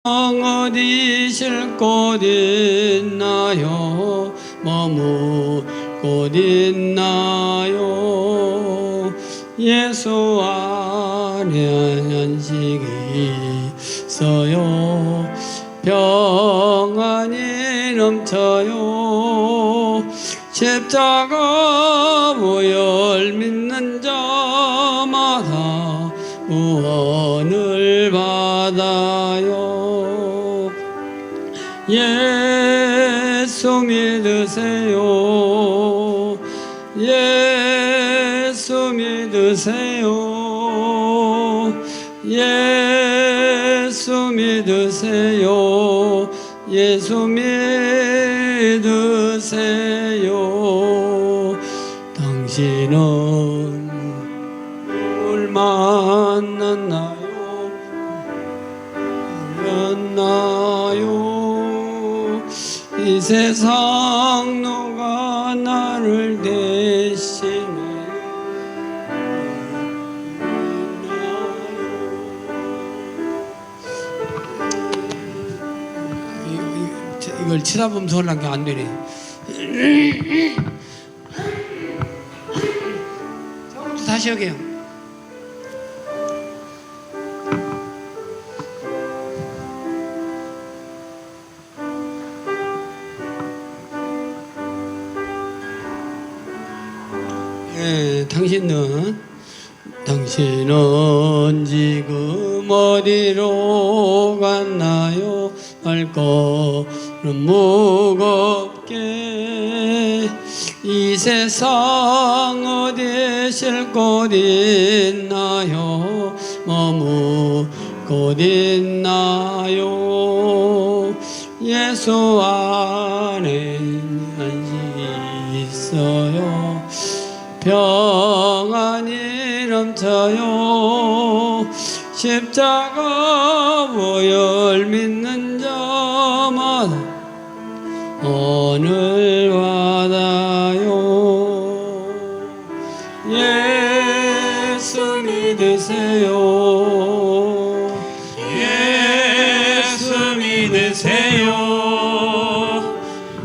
어디 쉴 곳 있나요? 머물 곳 있나요? 예수 안에 안식이 있어요. 평안이 넘쳐요. 십자가 보혈 믿는 자마다 구원을 받아요. 예수 믿으세요. 예수 믿으세요. 예수 믿으세요. 예수 믿으세요. 당신은 누굴 만났나요? 이 세상 누가 나를 대신해 이걸 치다 보면 설란 게 안 되네. 처음부터 다시 할게요. 당신은 지금 어디로 갔나요? 발걸음 무겁게 이 세상 어디 쉴 곳 있나요? 머물 곳 있나요? 예수 안에 안식이 있어요. 평안이 넘쳐요. 십자가 보혈 믿는 자마다 오늘 받아요. 예수 믿으세요. 예수 믿으세요.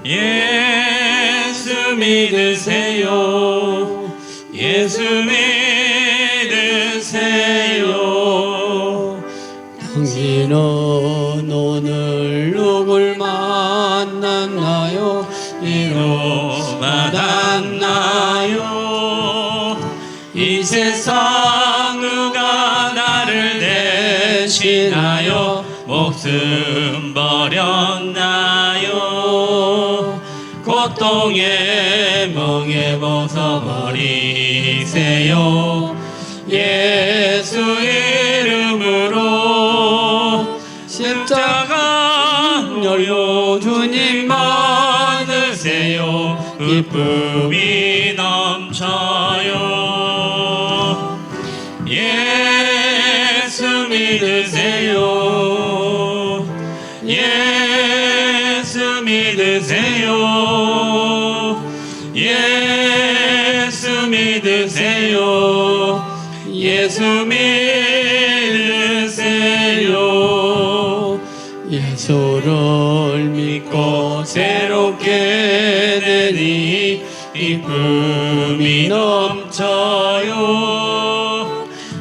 예수 믿으세요. 예수 믿으세요. 당신은 오늘 누굴 만났나요? 위로 받았나요? 이 세상 누가 나를 대신하여 목숨 버렸나요? 고통의 멍에 벗어버리세요. 예수 이름으로 십자가 열려 주님 받으세요. 기쁨이 넘쳐요. 예수 믿으세요. 예수 믿으세요. 예수 믿으세요. 예수 믿으세요. 예수를 믿고 새롭게 되니 기쁨이 넘쳐요.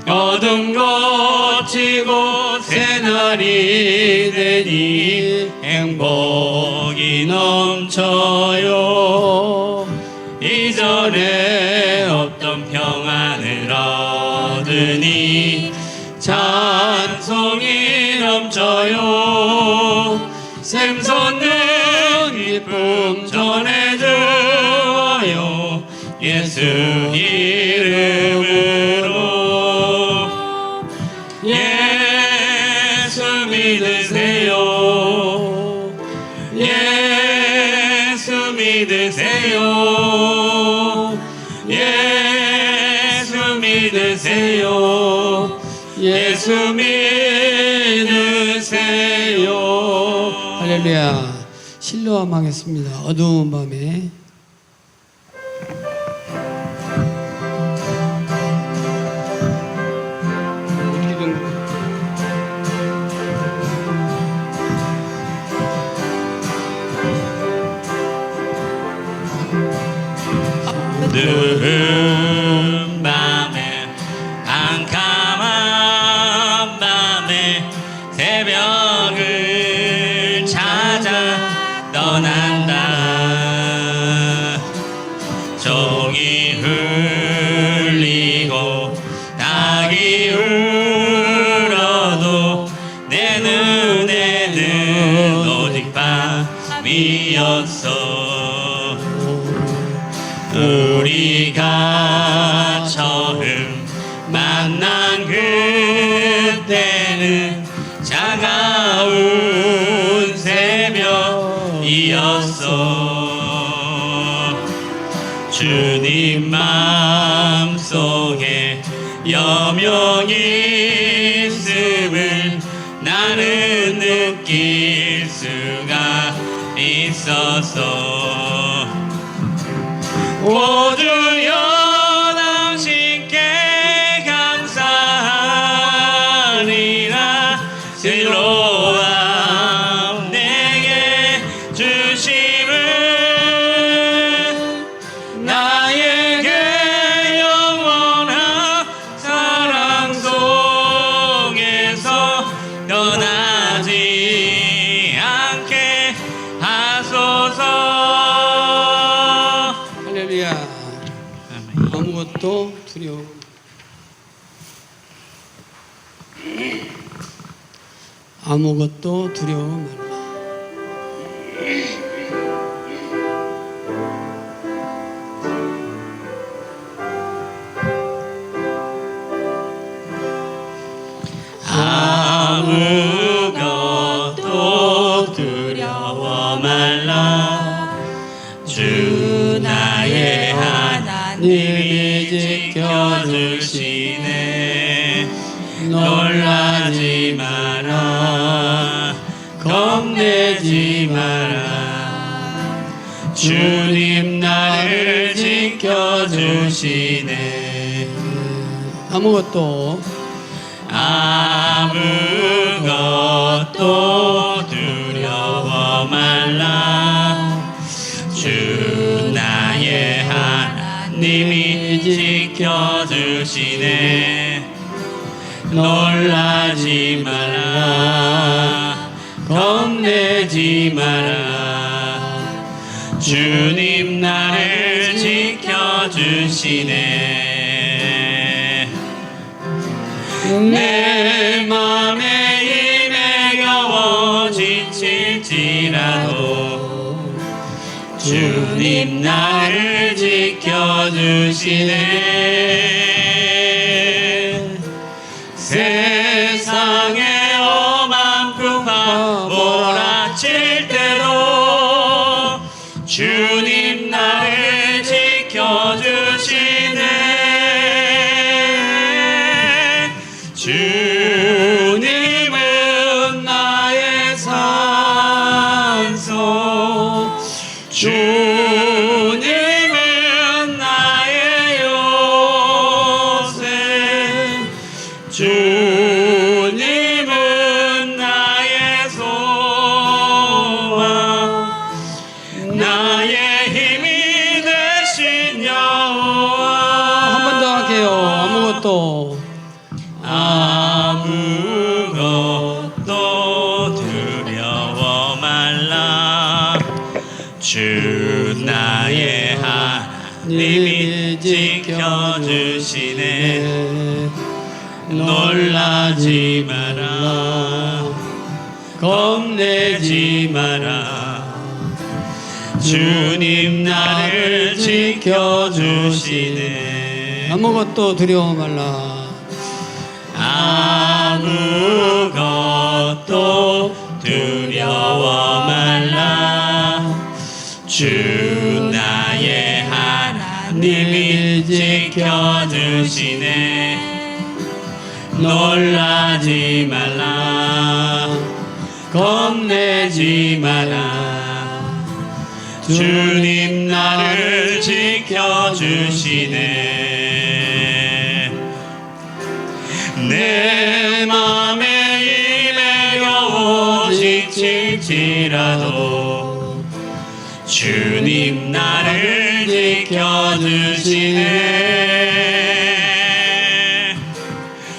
어둠 거치고 새날이 되니 행복이 넘쳐요. 이전에 없던 평안을 얻으니 찬송이 넘쳐요. 샘솟는 기쁨 전해줘요. 예수 이름으로. 예수 믿으세요. 예수 믿으세요. 예수 믿으세요. 예수 믿으세요. 할렐루야. 실로암 하겠습니다. 어두운 밤에 어떻게 된 어두운 밤에 캄캄한 밤에 새벽을 찾아 떠난다. 종이 흘리고 닭이 울어도 내 눈에는 오직 밤이었어. 우리가 처음 만난 그때는 차가운 새벽이었어. 주님 마음속에 여명이 있음을 나는 느낄 수가 있었어. 오 주여 당신께 감사하리라. 슬로와 내게 주심을 나에게 영원한 사랑 속에서 떠나지 않게 하소서. 할렐루야. 아무것도 두려움. 아무것도 두려움 말라. 아무것도 두려워 말라. 주 나의 하나님이 지켜주시네. 놀라지 마라. 겁내지 마라. 주님 나를 지켜주시네. 아무것도 아무것도 두려워 말라. 주 나의 하나님이 지켜주시네. 놀라지 마라. 겁내지 마라. 주님 나를 지켜주시네. 내 맘에 힘에 겨워 지칠지라도 주님 나를 지켜주시네. 세상에 험한 풍파 몰아칠 때도 주님 나를 지켜주시네. 주님은 나의 산소, 주님은 나의 요새, 주님은 나의 소망, 나의 힘이 되신 여호와. 한 번 더 할게요. 아무것도 아무것도 두려워 말라. 주 나의 하나님이 지켜주시네. 놀라지 마라. 겁내지 마라. 주님 나를 지켜주시네. 아무것도 두려워 말라. 아무것도 두려워 말라. 주 나의 하나님이 지켜주시네. 놀라지 말라. 겁내지 마라. 주님 나를 지켜주시네. 내 맘에 힘에 겨워 지칠지라도 주님 나를 지켜주시네.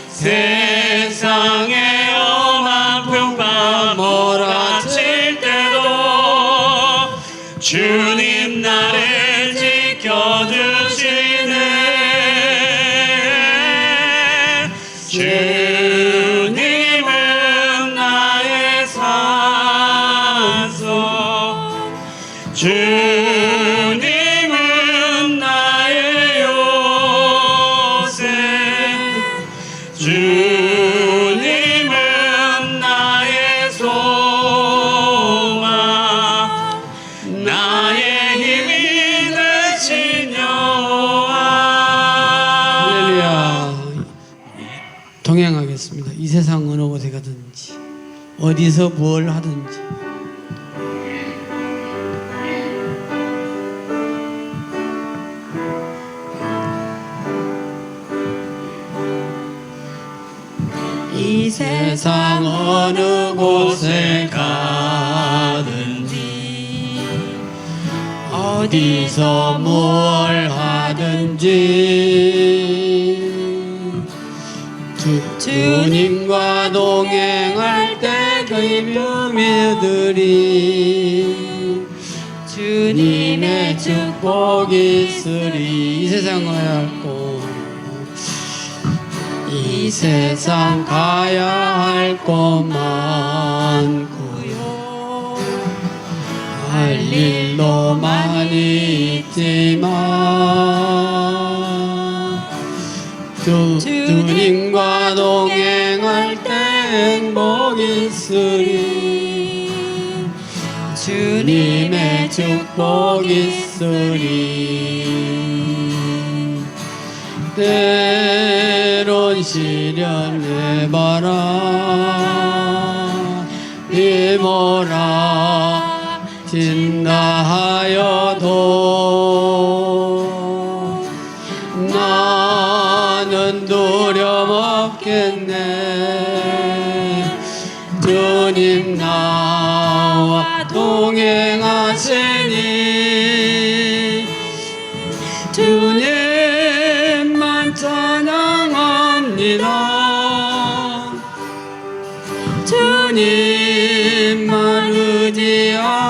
세상에 엄한 풍파 몰아칠 때도 주님 나를 지켜주시네. 주님은 나의 산소, 주님은 나의 요새, 주님은 나의 소망, 나의 힘이 되신 여호와. 할렐루야. 동행하겠습니다. 이 세상 어느 곳에 가든지 어디서 뭘 하든지 이 세상 어느 곳에 가든지 어디서 뭘 하든지 주님과 동행할 때 그 묘미들이 주님의 축복이 있으리. 이 세상을 앓고 이 세상 가야 할 곳 많고요, 할 일도 많이 있지만 주님과 동행할 때 행복 있으리. 주님의 축복 있으리. 때론 시련해 봐라 이모라 진다 하여도 나는 두려움 없겠네. 주님 나와 동행하시니 주님만 찬양합니다. 주님만 의지합니다.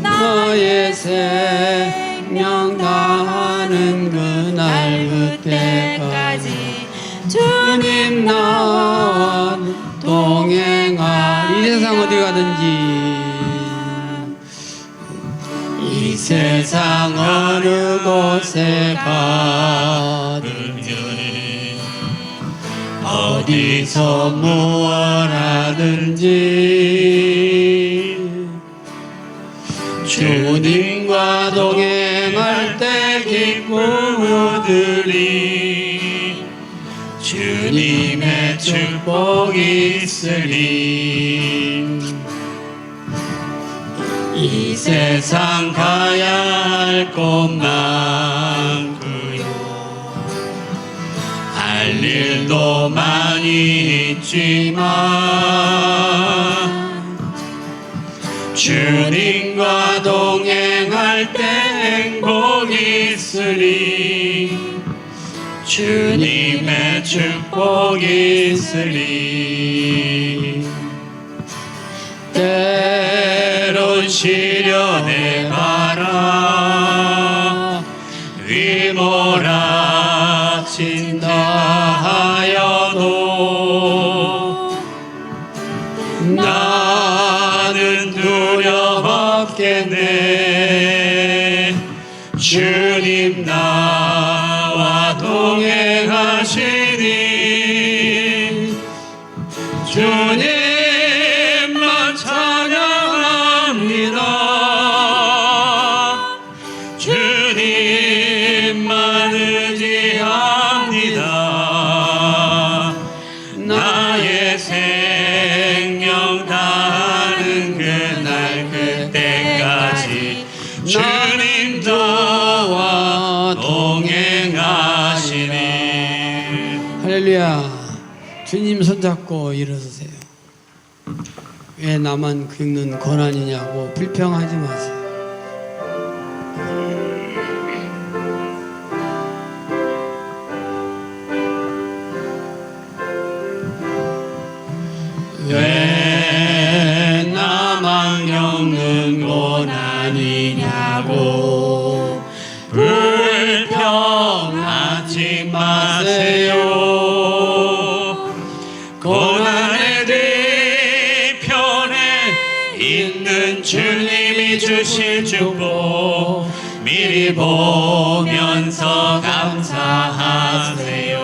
나의 생명 다하는 그날 그때까지 주님 나와 동행하리. 이 세상 어디 가든지 이 세상 어느 곳에 가든지 어디서 무엇 하든지 주님과 동행할 때 기쁨 얻으리. 주님의 축복이 있으리. 이 세상 가야 할 곳 많고요, 할 일도 많이 있지만 주님과 동행할 때 행복이 있으리. 주님의 축복이 있으리. 때론 시련해 봐라 위몰아친다 하여도 나는 두려움 없겠네. 주님 나와 동행하시니 주님만 찬양합니다. 주님만 의지합니다. 나의 생명 다하는 그날 그때까지 주님 저와 동행하시니. 할렐루야. 주님 손잡고 일어서세요. 왜 나만 겪는 고난이냐고 불평하지 마세요. 왜 나만 겪는 고난이냐고 불평하지 마세요. 고난의 뒤편에 있는 주님이 주실 축복 미리 보면서 감사하세요.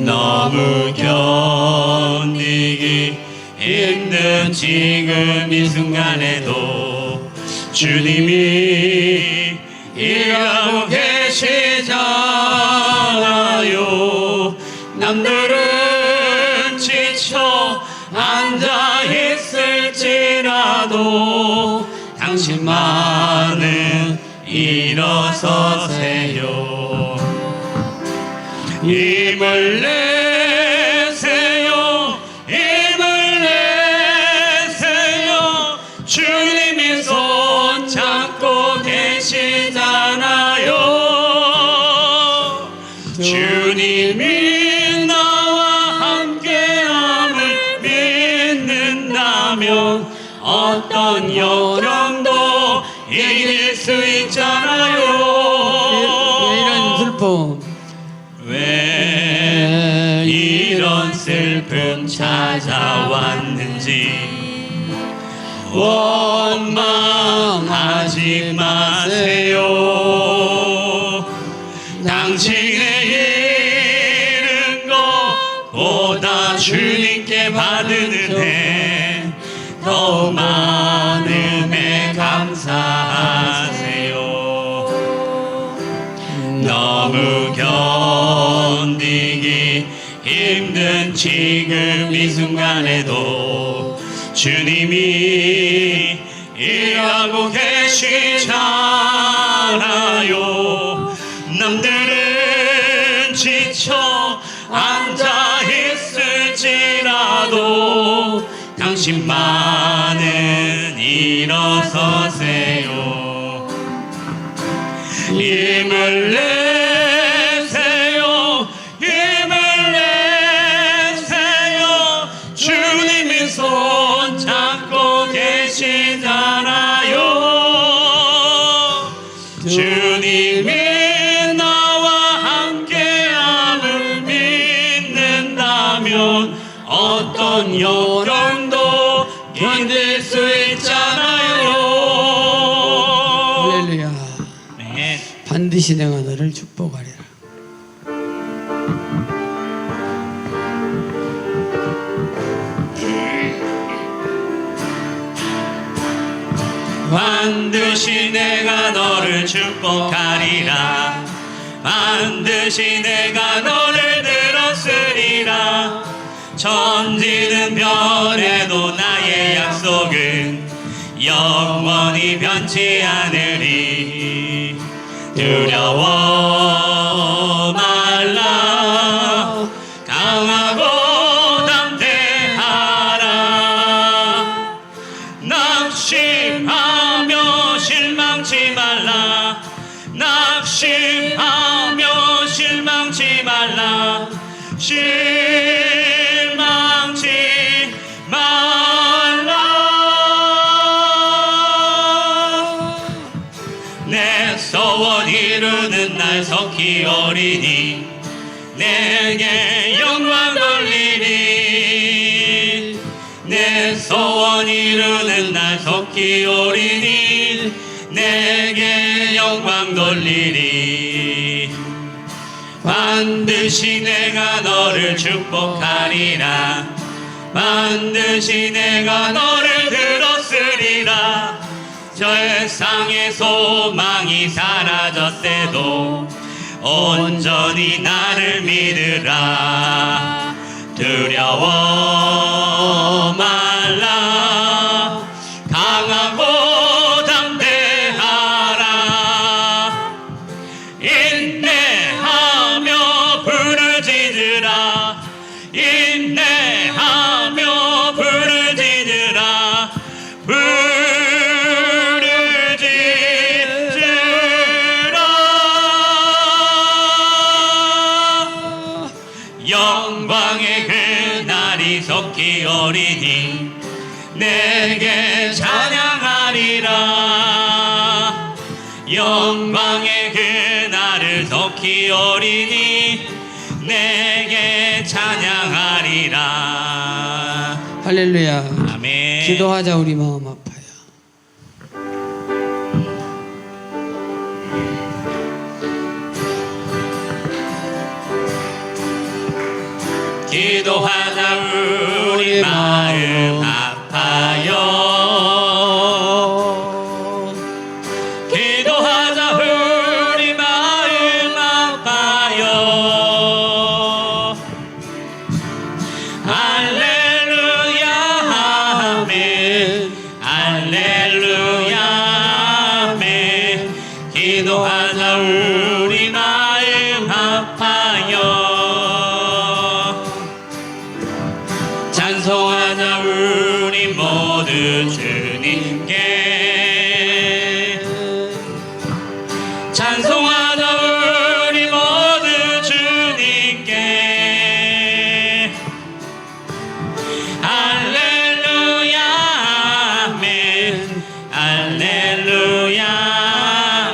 너무 견디기 힘든 지금 이 순간에도 주님이 일하고 계시잖아요. 남들은 지쳐 앉아 있을지라도 당신만은 일어서세요. 힘을 내세요. 힘을 내세요. 주님이 손 잡고 계시잖아요. 주님이 나와 함께함을 믿는다면 어떤 역경도 이길 수 있잖아요. 왜 이런 슬픔 왜 이런 슬픔 찾아왔는지 원망하지 마세요. 당신의 잃은 것보다 주님께 받은 은혜 더 많음에 감사하세요. 너무 견디기 힘든 지금 이 순간에도 주님이 일하고 계시잖아요. 남들은 지쳐 앉아 있을지라도 당신만은 일어서세요. 힘을 내세요. 힘을 내세요. 주님이 손 잡고 계시잖아요. 주님이 나와 함께함을 믿는다면 어떤 역경도 견딜 수 있잖아요. 할렐루야. 네. 반드시 내가 너를 축복하리라. 반드시 내가 너를 축복하리라. 반드시 내가 너를 들었으리라. 천지는 변해도 나의 약속은 영원히 변치 않으리. 두려워 말라. 강하고 담대하라. 낙심하며 실망치 말라. 낙심하며 실망치 말라. 실망치 말라. 내 소원 이루는 날 속히 오리니 내게 영광 돌리니. 내 소원 이루는 날 속히 오리니 내게 영광 돌리리. 반드시 내가 너를 축복하리라. 반드시 내가 너를 들었으리라. 세상의 소망이 사라졌대도 온전히 나를 믿으라. 두려워 말라. 강하고 담대하라. 인내하며 부르짖으라. 인내하며 부르짖으라. 영광의 그날이 속히 오리니 내게 찬양하리라. 영광의 그날을 속히 오리니 내게 찬양하리라. 할렐루야. 아멘. 기도하자. 우리 마음 아파요. 기도하자. 우리 마음 아파요. 기도하자. 우리 마음 아파요. 할렐루야 아멘. 할렐루야 아멘. 기도하자. 우리 마음 아파요. 찬송하자. 우리 모두 주님께. 찬송하자. 우리 모두 주님께. 할렐루야 아멘. 할렐루야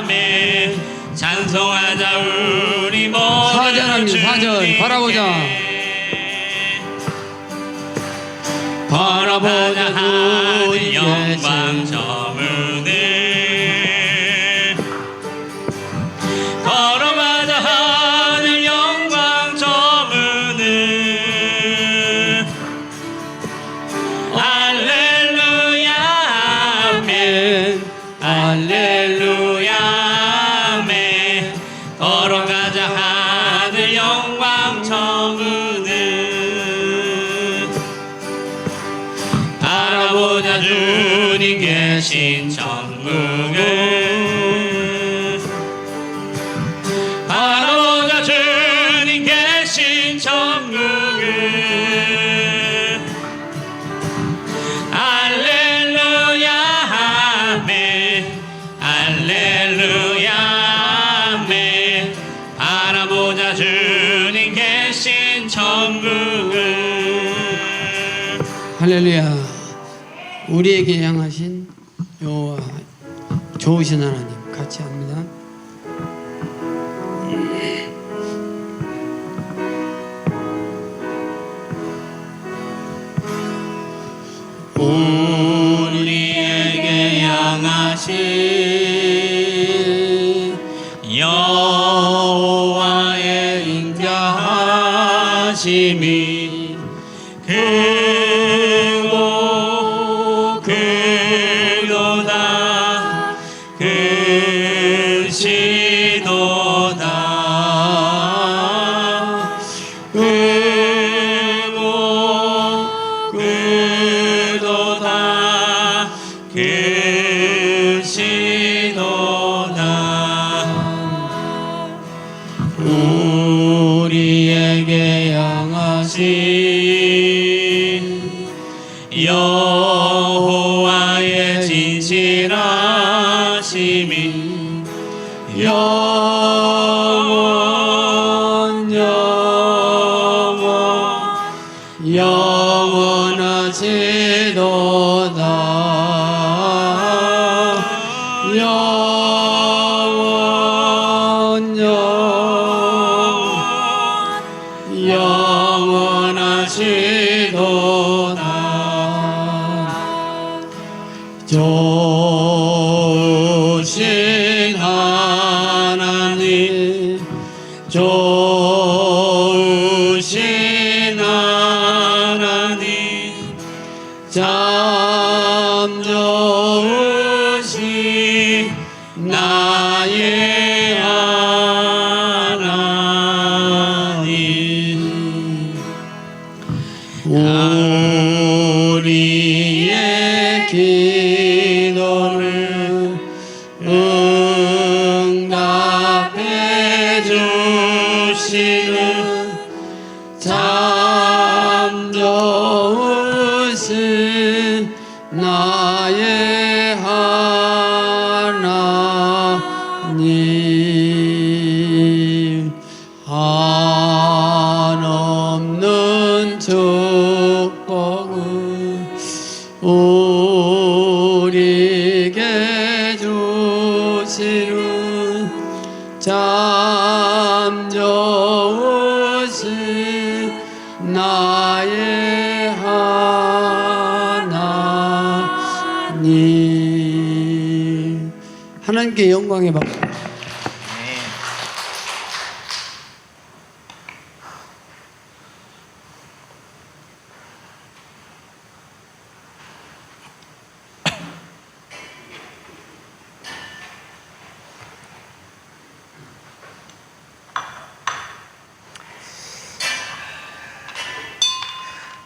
아멘. 찬송하자. 우리 모두 사절합니다. 사절. 바라보자. 바라보자. 하늘 영광 저문을 걸어가자. 하늘 영광 저문을. 할렐루야 아멘. 할렐루야 아멘. 걸어가자. 하늘 영광 저문을. 바라보자. 주님 계신 천국을. 바라보자. 주님 계신 천국을. 할렐루야 아멘. 할렐루야 아멘. 바라보자. 주님 계신 천국을. 할렐루야. 우리에게 향하신 여호와 좋으신 하나님 같이 합니다. 우리에게 향하신 여호와의 인자하심이 크고 크도다. 크시도다. 크고 크도다. 크시도다. 우리에게 향하신 여호와의 진실하심이 영원하시도다. 영원하시도다. 좋으신 하나님, 좋으신 하나님, 참 좋으신 나의 하나님. 우리의 기도를 응답해 주시는 참 좋으신 나의 하나님. 한없는 축복을 우리에게 주시는 참 좋으신 나의 하나님. 하나님께 영광의 박수.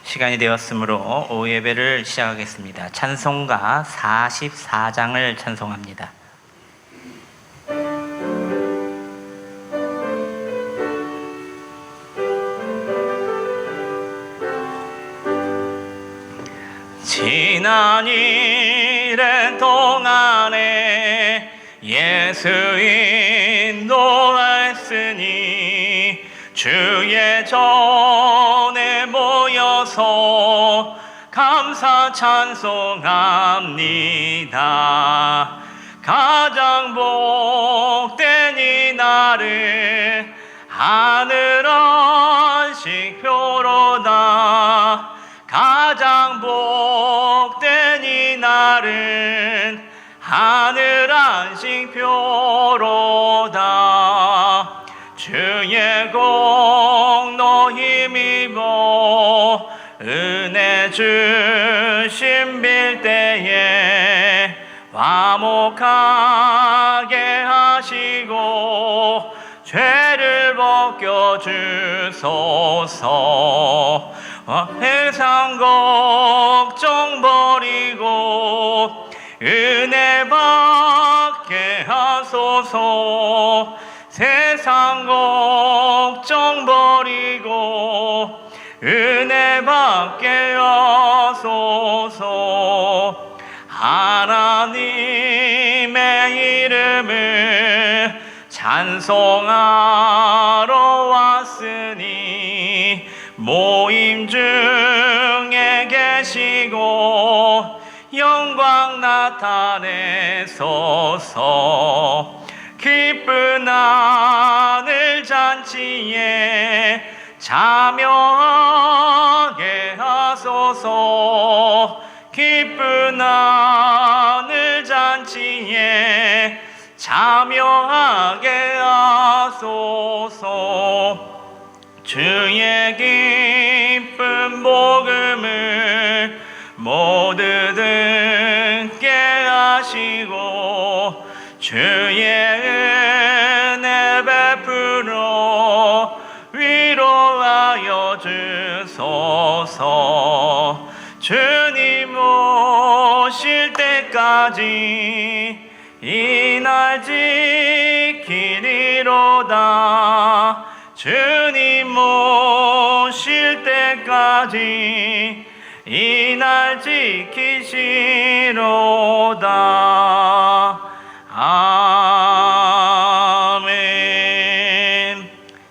시간이 되었으므로 오후 예배를 시작하겠습니다. 찬송가 44장을 찬송합니다. 지난 일의 동안에 예수 인도했으니 주의 전에 모여서 감사 찬송합니다. 가장 복된 이 날을 하늘 안식표로다. 가장 복된 이 날은 하늘 안식표로다. 주의 공로 힘입어 은혜 주심 빌 때에 화목하게 하시고 죄를 벗겨 주소서. 세상 걱정 버리고 은혜 받게 하소서. 세상 걱정 버리고 은혜 받게 하소서. 하나님의 이름을 찬송하러 왔으니 모임 중에 계시고 영광 나타내소서. 기쁜 하늘 잔치에 참여하게 하소서. 기쁜 하늘 잔치에 참여하게 하소서. 주의 기쁜 복음을 모두 듣게 하시고 주의 은혜 베풀어 위로하여 주소서. 주님 오실 때까지 이 날 지키리로다. 주님 오실 때까지 이 날 지키시로다. 아멘.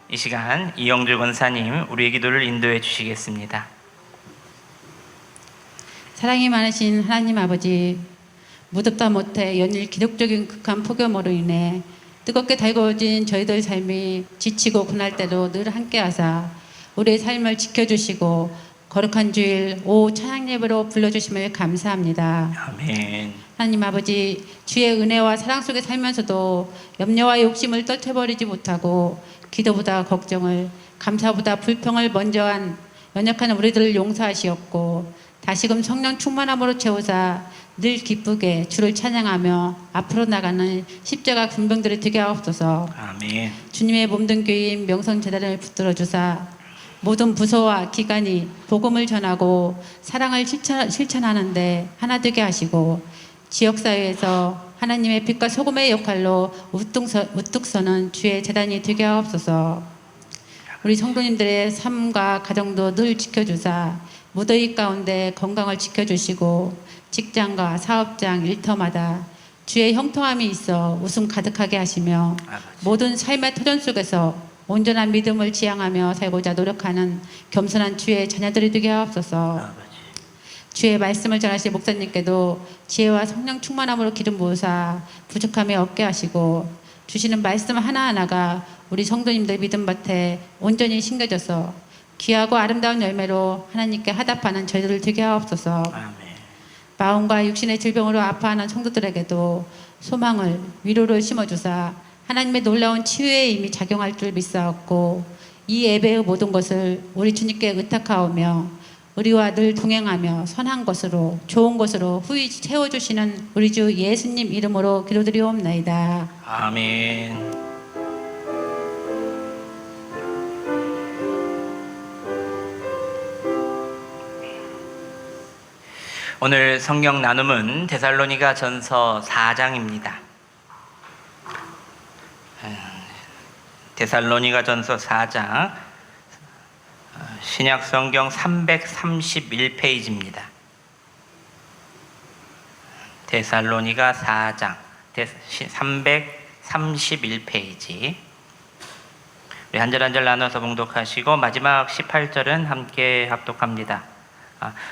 이 시간 이영주 권사님 우리의 기도를 인도해 주시겠습니다. 사랑이 많으신 하나님 아버지, 무덥다 못해 연일 기록적인 극한 폭염으로 인해 뜨겁게 달궈진 저희들 삶이 지치고 고날 때도 늘 함께하사 우리의 삶을 지켜주시고 거룩한 주일 오후 찬양 예배로 불러주심을 감사합니다. 아멘. 하나님 아버지, 주의 은혜와 사랑 속에 살면서도 염려와 욕심을 떨쳐버리지 못하고 기도보다 걱정을, 감사보다 불평을 먼저 한 연약한 우리들을 용서하시었고 다시금 성령 충만함으로 채우사 늘 기쁘게 주를 찬양하며 앞으로 나가는 십자가 군병들이 되게 하옵소서. 아멘. 주님의 몸된 교회인 명성재단을 붙들어 주사 모든 부서와 기관이 복음을 전하고 사랑을 실천하는데 하나 되게 하시고 지역사회에서 하나님의 빛과 소금의 역할로 우뚝 서는 주의 재단이 되게 하옵소서. 우리 성도님들의 삶과 가정도 늘 지켜주사 무더위 가운데 건강을 지켜주시고 직장과 사업장 일터마다 주의 형통함이 있어 웃음 가득하게 하시며 모든 삶의 터전 속에서 온전한 믿음을 지향하며 살고자 노력하는 겸손한 주의 자녀들이 되게 하옵소서. 주의 말씀을 전하실 목사님께도 지혜와 성령 충만함으로 기름 부으사 부족함이 없게 하시고 주시는 말씀 하나하나가 우리 성도님들 믿음밭에 온전히 심겨져서 귀하고 아름다운 열매로 하나님께 화답하는 저희들을 되게 하옵소서. 아멘. 마음과 육신의 질병으로 아파하는 성도들에게도 소망을 위로를 심어주사 하나님의 놀라운 치유에 이미 작용할 줄 믿사옵고 이 예배의 모든 것을 우리 주님께 의탁하오며 우리와 늘 동행하며 선한 것으로 좋은 것으로 후히 채워주시는 우리 주 예수님 이름으로 기도드리옵나이다. 아멘. 오늘 성경 나눔은 데살로니가 전서 4장입니다. 데살로니가 전서 4장 신약 성경 331페이지입니다. 데살로니가 4장 331페이지. 우리 한 절 한 절 나눠서 봉독하시고 마지막 18절은 함께 합독합니다.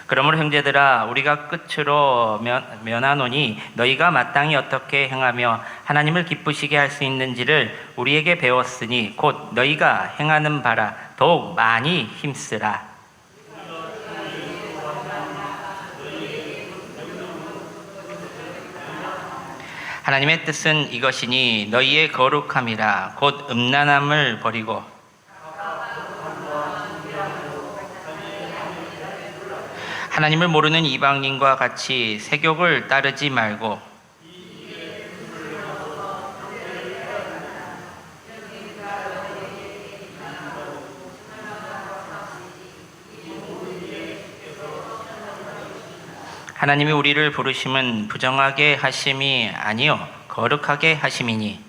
그러므로 형제들아 우리가 끝으로 면하노니 너희가 마땅히 어떻게 행하며 하나님을 기쁘시게 할 수 있는지를 우리에게 배웠으니 곧 너희가 행하는 바라 더욱 많이 힘쓰라. 하나님의 뜻은 이것이니 너희의 거룩함이라 곧 음란함을 버리고 하나님을 모르는 이방인과 같이 세욕을 따르지 말고 하나님이 우리를 부르심은 부정하게 하심이 아니요 거룩하게 하심이니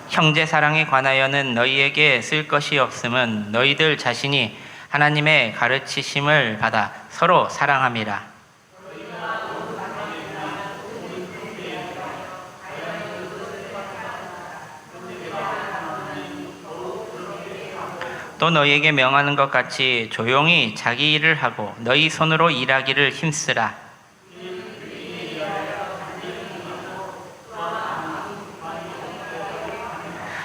형제 사랑에 관하여는 너희에게 쓸 것이 없음은 너희들 자신이 하나님의 가르치심을 받아 서로 사랑함이라. 또 너희에게 명하는 것 같이 조용히 자기 일을 하고 너희 손으로 일하기를 힘쓰라.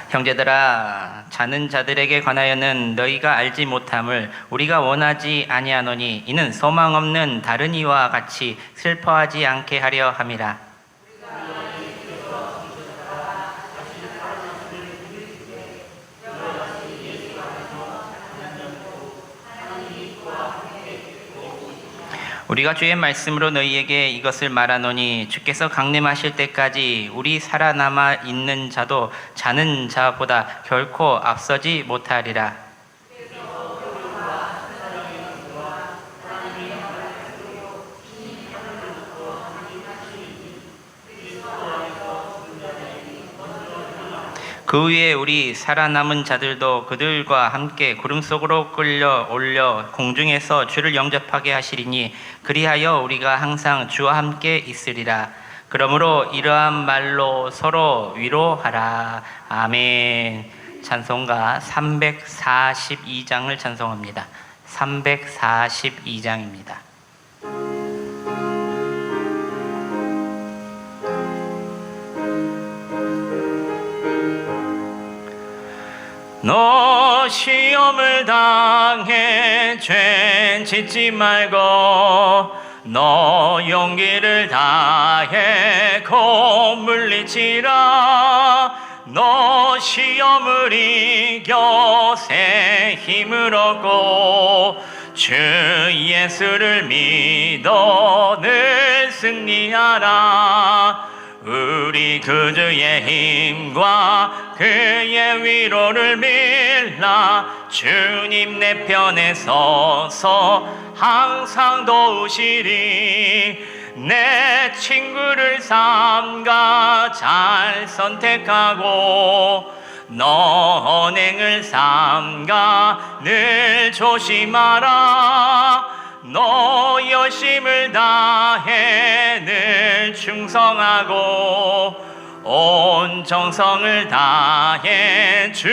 형제들아 자는 자들에게 관하여는 너희가 알지 못함을 우리가 원하지 아니하노니 이는 소망 없는 다른 이와 같이 슬퍼하지 않게 하려 함이라. 우리가 주의 말씀으로 너희에게 이것을 말하노니 주께서 강림하실 때까지 우리 살아남아 있는 자도 자는 자보다 결코 앞서지 못하리라. 그 위에 우리 살아남은 자들도 그들과 함께 구름 속으로 끌려 올려 공중에서 주를 영접하게 하시리니 그리하여 우리가 항상 주와 함께 있으리라. 그러므로 이러한 말로 서로 위로하라. 아멘. 찬송가 342장을 찬송합니다. 342장입니다. 너 시험을 당해 죄 짓지 말고 너 용기를 다해 곧 물리치라. 너 시험을 이겨 새 힘을 얻고 주 예수를 믿어 늘 승리하라. 우리 구주의 힘과 그의 위로를 빌라. 주님 내 편에 서서 항상 도우시리. 내 친구를 삼가 잘 선택하고 너 언행을 삼가 늘 조심하라. 너 여심을 다해 늘 충성하고 온 정성을 다해 주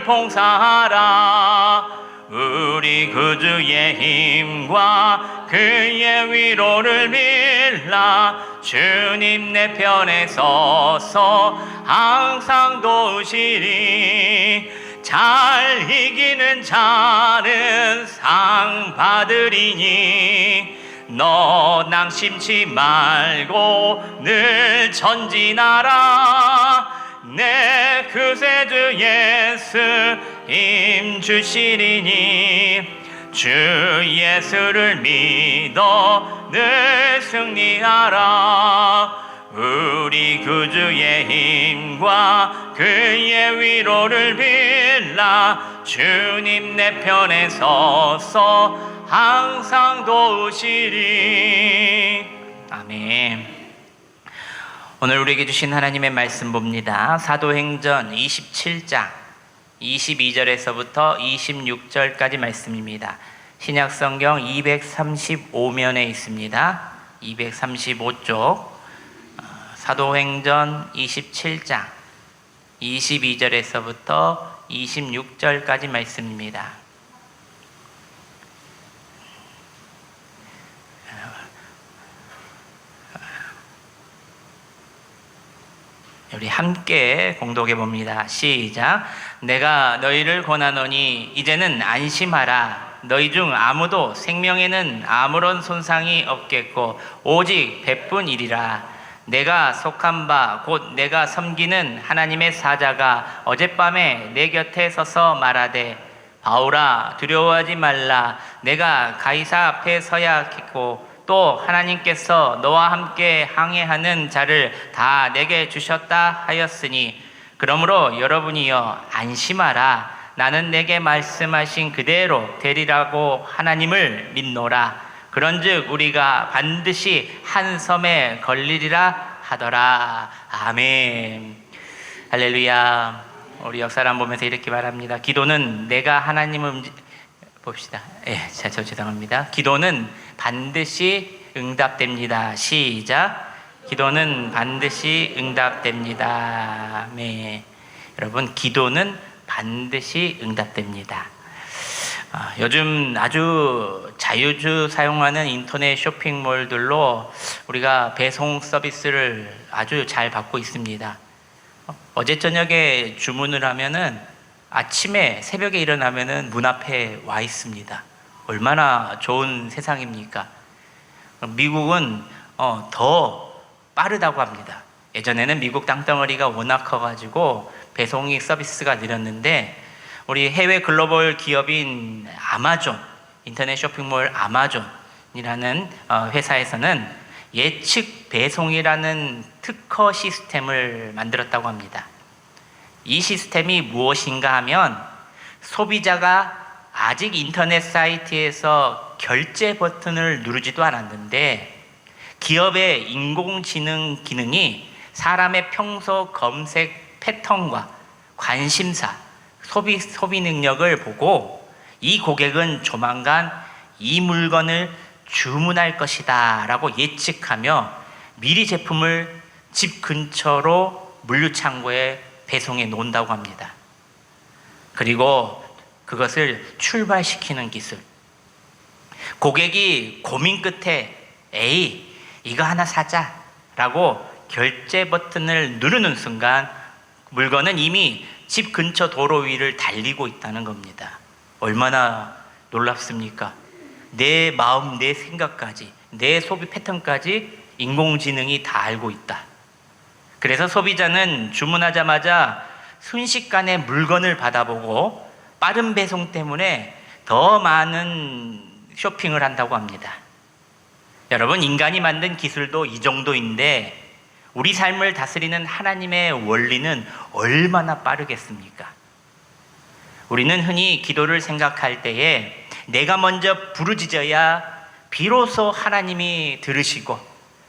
봉사하라. 우리 구주의 힘과 그의 위로를 빌라. 주님 내 편에 서서 항상 도우시리. 잘 이기는 자는 상 받으리니 너 낭심치 말고 늘 전진하라. 내 구세주 예수 힘 주시리니 주 예수를 믿어 늘 승리하라. 우리 구주의 힘과 그의 위로를 빌라. 주님 내 편에 서서 항상 도우시리. 아멘. 오늘 우리에게 주신 하나님의 말씀 봅니다. 사도행전 27장 22절에서부터 26절까지 말씀입니다. 신약성경 235면에 있습니다. 235쪽 사도행전 27장 22절에서부터 26절까지 말씀입니다. 우리 함께 공독해 봅니다. 시작. 내가 너희를 권하노니 이제는 안심하라. 너희 중 아무도 생명에는 아무런 손상이 없겠고 오직 배뿐이리라. 내가 속한 바 곧 내가 섬기는 하나님의 사자가 어젯밤에 내 곁에 서서 말하되 바울아 두려워하지 말라. 내가 가이사 앞에 서야 했고 또 하나님께서 너와 함께 항해하는 자를 다 내게 주셨다 하였으니 그러므로 여러분이여 안심하라. 나는 내게 말씀하신 그대로 되리라고 하나님을 믿노라. 그런즉 우리가 반드시 한 섬에 걸리리라 하더라. 아멘. 할렐루야. 우리 역사를 보면서 이렇게 말합니다. 기도는 내가 하나님을 봅시다. 저 죄송합니다. 기도는 반드시 응답됩니다. 시작. 기도는 반드시 응답됩니다. 네. 여러분, 기도는 반드시 응답됩니다. 요즘 아주 자유주 사용하는 인터넷 쇼핑몰들로 우리가 배송 서비스를 아주 잘 받고 있습니다. 어제 저녁에 주문을 하면은 아침에 새벽에 일어나면은 문 앞에 와 있습니다. 얼마나 좋은 세상입니까? 미국은 더 빠르다고 합니다. 예전에는 미국 땅덩어리가 워낙 커가지고 배송이 서비스가 느렸는데 우리 해외 글로벌 기업인 아마존, 인터넷 쇼핑몰 아마존이라는 회사에서는 예측 배송이라는 특허 시스템을 만들었다고 합니다. 이 시스템이 무엇인가 하면 소비자가 아직 인터넷 사이트에서 결제 버튼을 누르지도 않았는데 기업의 인공지능 기능이 사람의 평소 검색 패턴과 관심사, 소비 능력을 보고 이 고객은 조만간 이 물건을 주문할 것이다 라고 예측하며 미리 제품을 집 근처로 물류창고에 배송해 놓는다고 합니다. 그리고 그것을 출발시키는 기술. 고객이 고민 끝에 에이 이거 하나 사자 라고 결제 버튼을 누르는 순간 물건은 이미 집 근처 도로 위를 달리고 있다는 겁니다. 얼마나 놀랍습니까? 내 마음, 내 생각까지, 내 소비 패턴까지 인공지능이 다 알고 있다. 그래서 소비자는 주문하자마자 순식간에 물건을 받아보고 빠른 배송 때문에 더 많은 쇼핑을 한다고 합니다. 여러분, 인간이 만든 기술도 이 정도인데 우리 삶을 다스리는 하나님의 원리는 얼마나 빠르겠습니까? 우리는 흔히 기도를 생각할 때에 내가 먼저 부르짖어야 비로소 하나님이 들으시고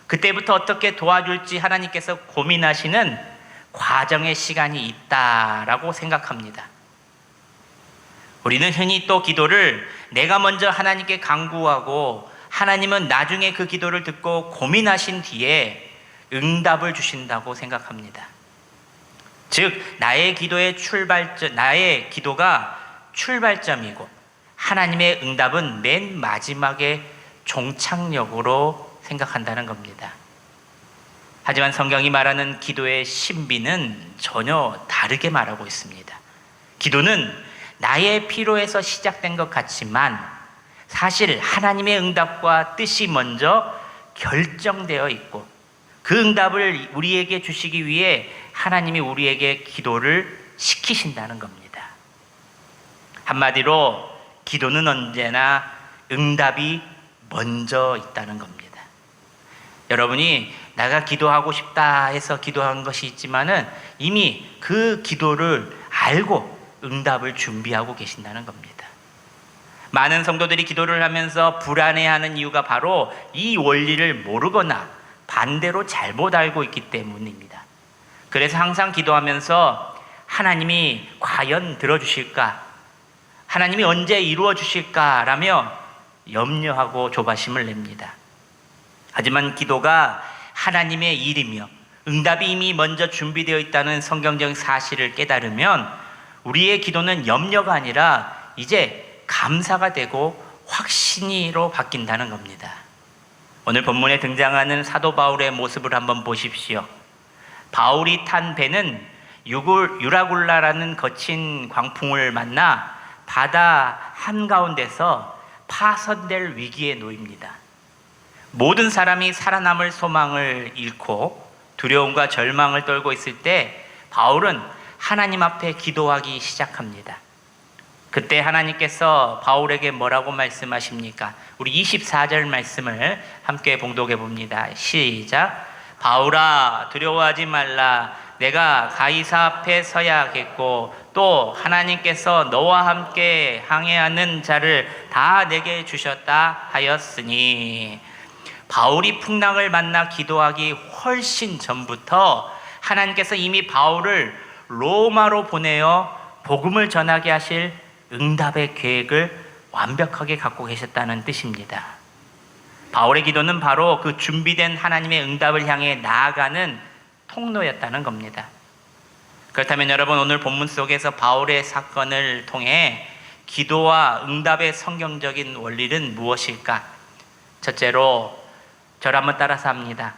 그때부터 어떻게 도와줄지 하나님께서 고민하시는 과정의 시간이 있다라고 생각합니다. 우리는 흔히 또 기도를 내가 먼저 하나님께 간구하고 하나님은 나중에 그 기도를 듣고 고민하신 뒤에 응답을 주신다고 생각합니다. 즉 나의 기도가 출발점이고 하나님의 응답은 맨 마지막에 종착역으로 생각한다는 겁니다. 하지만 성경이 말하는 기도의 신비는 전혀 다르게 말하고 있습니다. 기도는 나의 필요에서 시작된 것 같지만 사실 하나님의 응답과 뜻이 먼저 결정되어 있고 그 응답을 우리에게 주시기 위해 하나님이 우리에게 기도를 시키신다는 겁니다. 한마디로 기도는 언제나 응답이 먼저 있다는 겁니다. 여러분이 내가 기도하고 싶다 해서 기도한 것이 있지만은 이미 그 기도를 알고 응답을 준비하고 계신다는 겁니다. 많은 성도들이 기도를 하면서 불안해하는 이유가 바로 이 원리를 모르거나 반대로 잘못 알고 있기 때문입니다. 그래서 항상 기도하면서 하나님이 과연 들어주실까? 하나님이 언제 이루어 주실까라며 염려하고 조바심을 냅니다. 하지만 기도가 하나님의 일이며 응답이 이미 먼저 준비되어 있다는 성경적 사실을 깨달으면 우리의 기도는 염려가 아니라 이제 감사가 되고 확신으로 바뀐다는 겁니다. 오늘 본문에 등장하는 사도 바울의 모습을 한번 보십시오. 바울이 탄 배는 유라굴라라는 거친 광풍을 만나 바다 한가운데서 파손될 위기에 놓입니다. 모든 사람이 살아남을 소망을 잃고 두려움과 절망을 떨고 있을 때 바울은 하나님 앞에 기도하기 시작합니다. 그때 하나님께서 바울에게 뭐라고 말씀하십니까? 우리 24절 말씀을 함께 봉독해 봅니다. 시작. 바울아 두려워하지 말라. 내가 가이사 앞에 서야겠고 또 하나님께서 너와 함께 항해하는 자를 다 내게 주셨다 하였으니, 바울이 풍랑을 만나 기도하기 훨씬 전부터 하나님께서 이미 바울을 로마로 보내어 복음을 전하게 하실 응답의 계획을 완벽하게 갖고 계셨다는 뜻입니다. 바울의 기도는 바로 그 준비된 하나님의 응답을 향해 나아가는 통로였다는 겁니다. 그렇다면 여러분, 오늘 본문 속에서 바울의 사건을 통해 기도와 응답의 성경적인 원리는 무엇일까? 첫째로 저를 한번 따라서 합니다.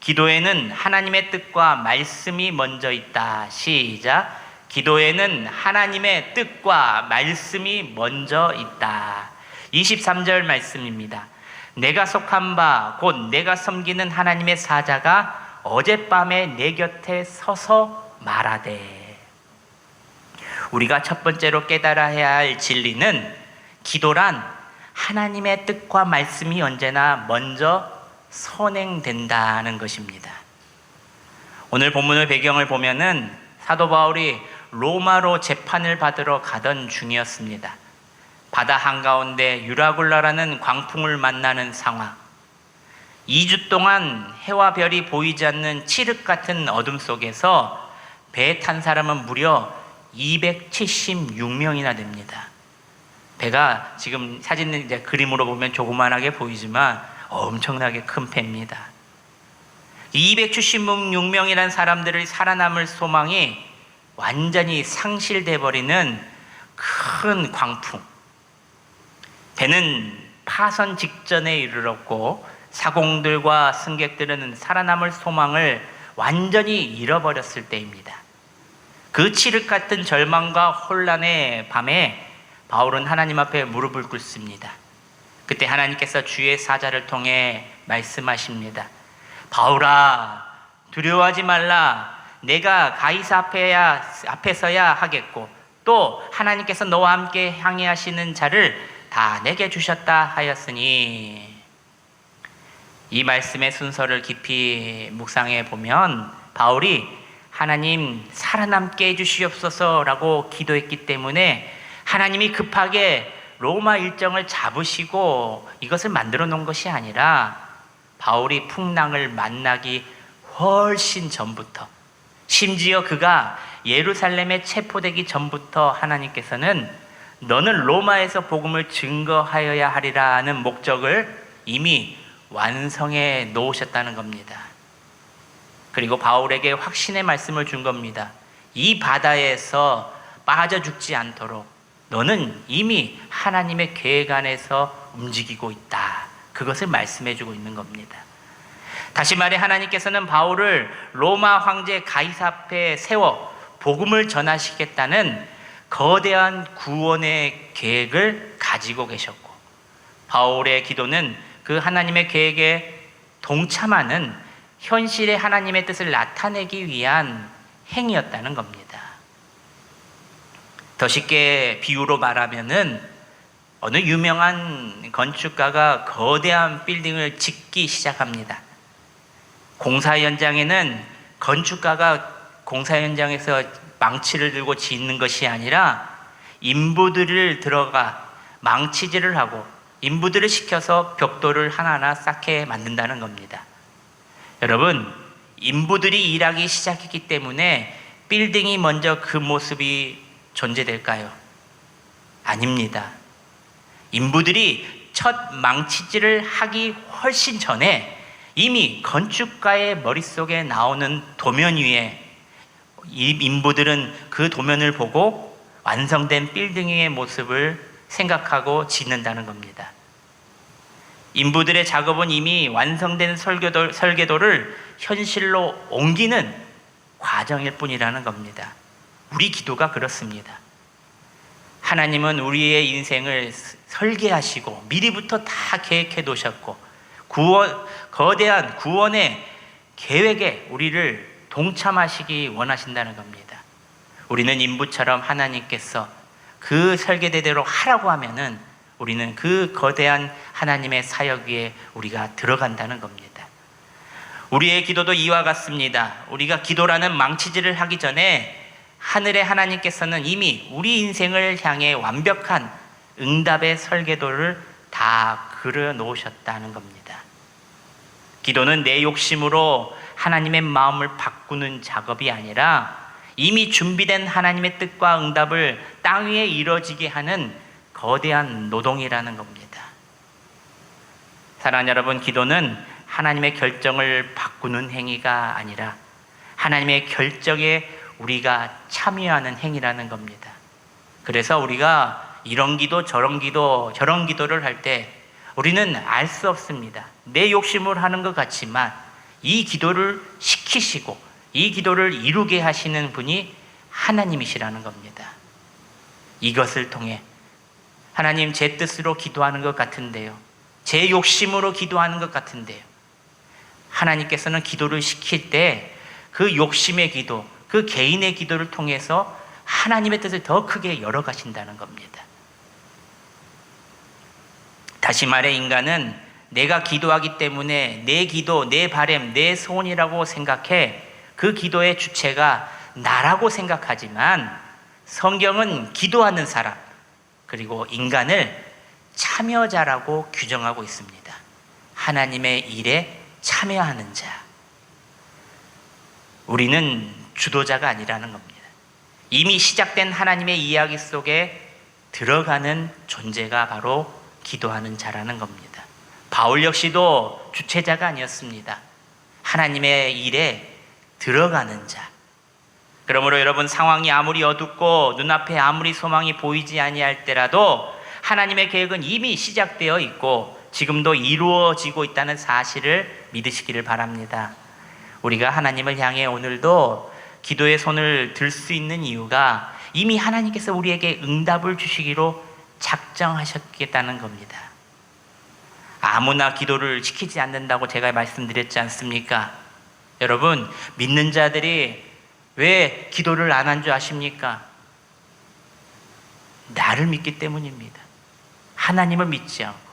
기도에는 하나님의 뜻과 말씀이 먼저 있다. 시작. 기도에는 하나님의 뜻과 말씀이 먼저 있다. 23절 말씀입니다. 내가 속한 바 곧 내가 섬기는 하나님의 사자가 어젯밤에 내 곁에 서서 말하되. 우리가 첫 번째로 깨달아야 할 진리는 기도란 하나님의 뜻과 말씀이 언제나 먼저 선행된다는 것입니다. 오늘 본문의 배경을 보면은 사도 바울이 로마로 재판을 받으러 가던 중이었습니다. 바다 한가운데 유라굴라라는 광풍을 만나는 상황, 2주 동안 해와 별이 보이지 않는 칠흑 같은 어둠 속에서 배에 탄 사람은 무려 276명이나 됩니다. 배가 지금 사진 이제 그림으로 보면 조그만하게 보이지만 엄청나게 큰 배입니다. 276명이라는 사람들을 살아남을 소망이 완전히 상실돼 버리는 큰 광풍. 배는 파선 직전에 이르렀고 사공들과 승객들은 살아남을 소망을 완전히 잃어버렸을 때입니다. 그 칠흑 같은 절망과 혼란의 밤에 바울은 하나님 앞에 무릎을 꿇습니다. 그때 하나님께서 주의 사자를 통해 말씀하십니다. 바울아 두려워하지 말라. 내가 가이사 앞에 서야 하겠고 또 하나님께서 너와 함께 항해하시는 자를 다 내게 주셨다 하였으니. 이 말씀의 순서를 깊이 묵상해 보면 바울이 하나님 살아남게 해주시옵소서라고 기도했기 때문에 하나님이 급하게 로마 일정을 잡으시고 이것을 만들어 놓은 것이 아니라 바울이 풍랑을 만나기 훨씬 전부터, 심지어 그가 예루살렘에 체포되기 전부터 하나님께서는 너는 로마에서 복음을 증거하여야 하리라는 목적을 이미 완성해 놓으셨다는 겁니다. 그리고 바울에게 확신의 말씀을 준 겁니다. 이 바다에서 빠져 죽지 않도록 너는 이미 하나님의 계획 안에서 움직이고 있다. 그것을 말씀해 주고 있는 겁니다. 다시 말해 하나님께서는 바울을 로마 황제 가이사 앞에 세워 복음을 전하시겠다는 거대한 구원의 계획을 가지고 계셨고, 바울의 기도는 그 하나님의 계획에 동참하는 현실의 하나님의 뜻을 나타내기 위한 행위였다는 겁니다. 더 쉽게 비유로 말하면은 어느 유명한 건축가가 거대한 빌딩을 짓기 시작합니다. 공사 현장에는 건축가가 공사 현장에서 망치를 들고 짓는 것이 아니라 인부들을 들어가 망치질을 하고 인부들을 시켜서 벽돌을 하나하나 쌓게 만든다는 겁니다. 여러분, 인부들이 일하기 시작했기 때문에 빌딩이 먼저 그 모습이 존재될까요? 아닙니다. 인부들이 첫 망치질을 하기 훨씬 전에 이미 건축가의 머릿속에 나오는 도면 위에 이 인부들은 그 도면을 보고 완성된 빌딩의 모습을 생각하고 짓는다는 겁니다. 인부들의 작업은 이미 완성된 설계도를 현실로 옮기는 과정일 뿐이라는 겁니다. 우리 기도가 그렇습니다. 하나님은 우리의 인생을 설계하시고 미리부터 다 계획해 놓으셨고 거대한 구원의 계획에 우리를 동참하시기 원하신다는 겁니다. 우리는 인부처럼 하나님께서 그 설계대로 하라고 하면은 우리는 그 거대한 하나님의 사역 위에 우리가 들어간다는 겁니다. 우리의 기도도 이와 같습니다. 우리가 기도라는 망치질을 하기 전에 하늘의 하나님께서는 이미 우리 인생을 향해 완벽한 응답의 설계도를 다 그려 놓으셨다는 겁니다. 기도는 내 욕심으로 하나님의 마음을 바꾸는 작업이 아니라 이미 준비된 하나님의 뜻과 응답을 땅 위에 이루어지게 하는 거대한 노동이라는 겁니다. 사랑하는 여러분, 기도는 하나님의 결정을 바꾸는 행위가 아니라 하나님의 결정에 우리가 참여하는 행위라는 겁니다. 그래서 우리가 이런 기도 저런 기도를 할 때 우리는 알 수 없습니다. 내 욕심을 하는 것 같지만 이 기도를 시키시고 이 기도를 이루게 하시는 분이 하나님이시라는 겁니다. 이것을 통해 하나님, 제 뜻으로 기도하는 것 같은데요, 제 욕심으로 기도하는 것 같은데요, 하나님께서는 기도를 시킬 때 그 욕심의 기도, 그 개인의 기도를 통해서 하나님의 뜻을 더 크게 열어가신다는 겁니다. 다시 말해 인간은 내가 기도하기 때문에 내 기도, 내 바람, 내 소원이라고 생각해 그 기도의 주체가 나라고 생각하지만 성경은 기도하는 사람, 그리고 인간을 참여자라고 규정하고 있습니다. 하나님의 일에 참여하는 자. 우리는 주도자가 아니라는 겁니다. 이미 시작된 하나님의 이야기 속에 들어가는 존재가 바로 기도하는 자라는 겁니다. 바울 역시도 주체자가 아니었습니다. 하나님의 일에 들어가는 자. 그러므로 여러분, 상황이 아무리 어둡고 눈앞에 아무리 소망이 보이지 아니할 때라도 하나님의 계획은 이미 시작되어 있고 지금도 이루어지고 있다는 사실을 믿으시기를 바랍니다. 우리가 하나님을 향해 오늘도 기도의 손을 들 수 있는 이유가 이미 하나님께서 우리에게 응답을 주시기로 작정하셨겠다는 겁니다. 아무나 기도를 시키지 않는다고 제가 말씀드렸지 않습니까? 여러분, 믿는 자들이 왜 기도를 안 한 줄 아십니까? 나를 믿기 때문입니다. 하나님을 믿지 않고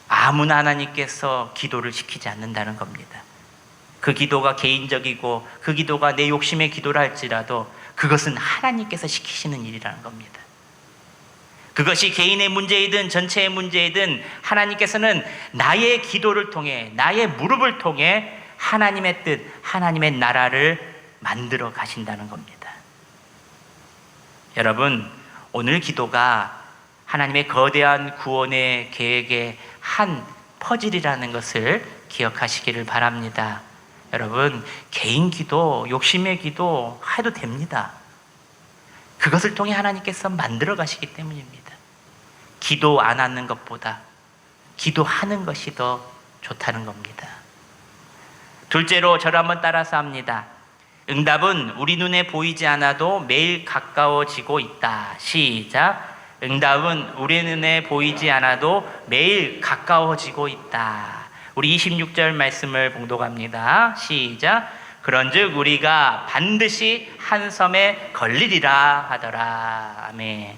아무나 하나님께서 기도를 시키지 않는다는 겁니다. 그 기도가 개인적이고 그 기도가 내 욕심의 기도라 할지라도 그것은 하나님께서 시키시는 일이라는 겁니다. 그것이 개인의 문제이든 전체의 문제이든 하나님께서는 나의 기도를 통해, 나의 무릎을 통해 하나님의 뜻, 하나님의 나라를 만들어 가신다는 겁니다. 여러분, 오늘 기도가 하나님의 거대한 구원의 계획의 한 퍼즐이라는 것을 기억하시기를 바랍니다. 여러분, 개인 기도, 욕심의 기도 해도 됩니다. 그것을 통해 하나님께서 만들어 가시기 때문입니다. 기도 안 하는 것보다 기도하는 것이 더 좋다는 겁니다. 둘째로 저를 한번 따라서 합니다. 응답은 우리 눈에 보이지 않아도 매일 가까워지고 있다. 시작. 응답은 우리 눈에 보이지 않아도 매일 가까워지고 있다. 우리 26절 말씀을 봉독합니다. 시작. 그런즉 우리가 반드시 한 섬에 걸리리라 하더라. 아멘.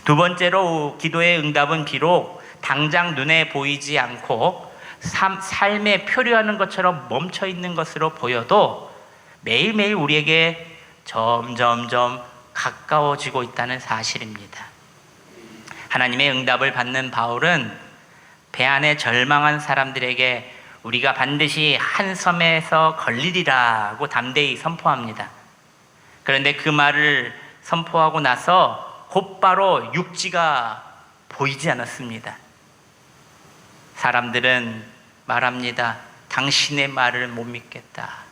두 번째로 기도의 응답은 비록 당장 눈에 보이지 않고 삶에 표류하는 것처럼 멈춰 있는 것으로 보여도 매일매일 우리에게 점점점 가까워지고 있다는 사실입니다. 하나님의 응답을 받는 바울은 배 안에 절망한 사람들에게 우리가 반드시 한 섬에서 걸리리라고 담대히 선포합니다. 그런데 그 말을 선포하고 나서 곧바로 육지가 보이지 않았습니다. 사람들은 말합니다. 당신의 말을 못 믿겠다.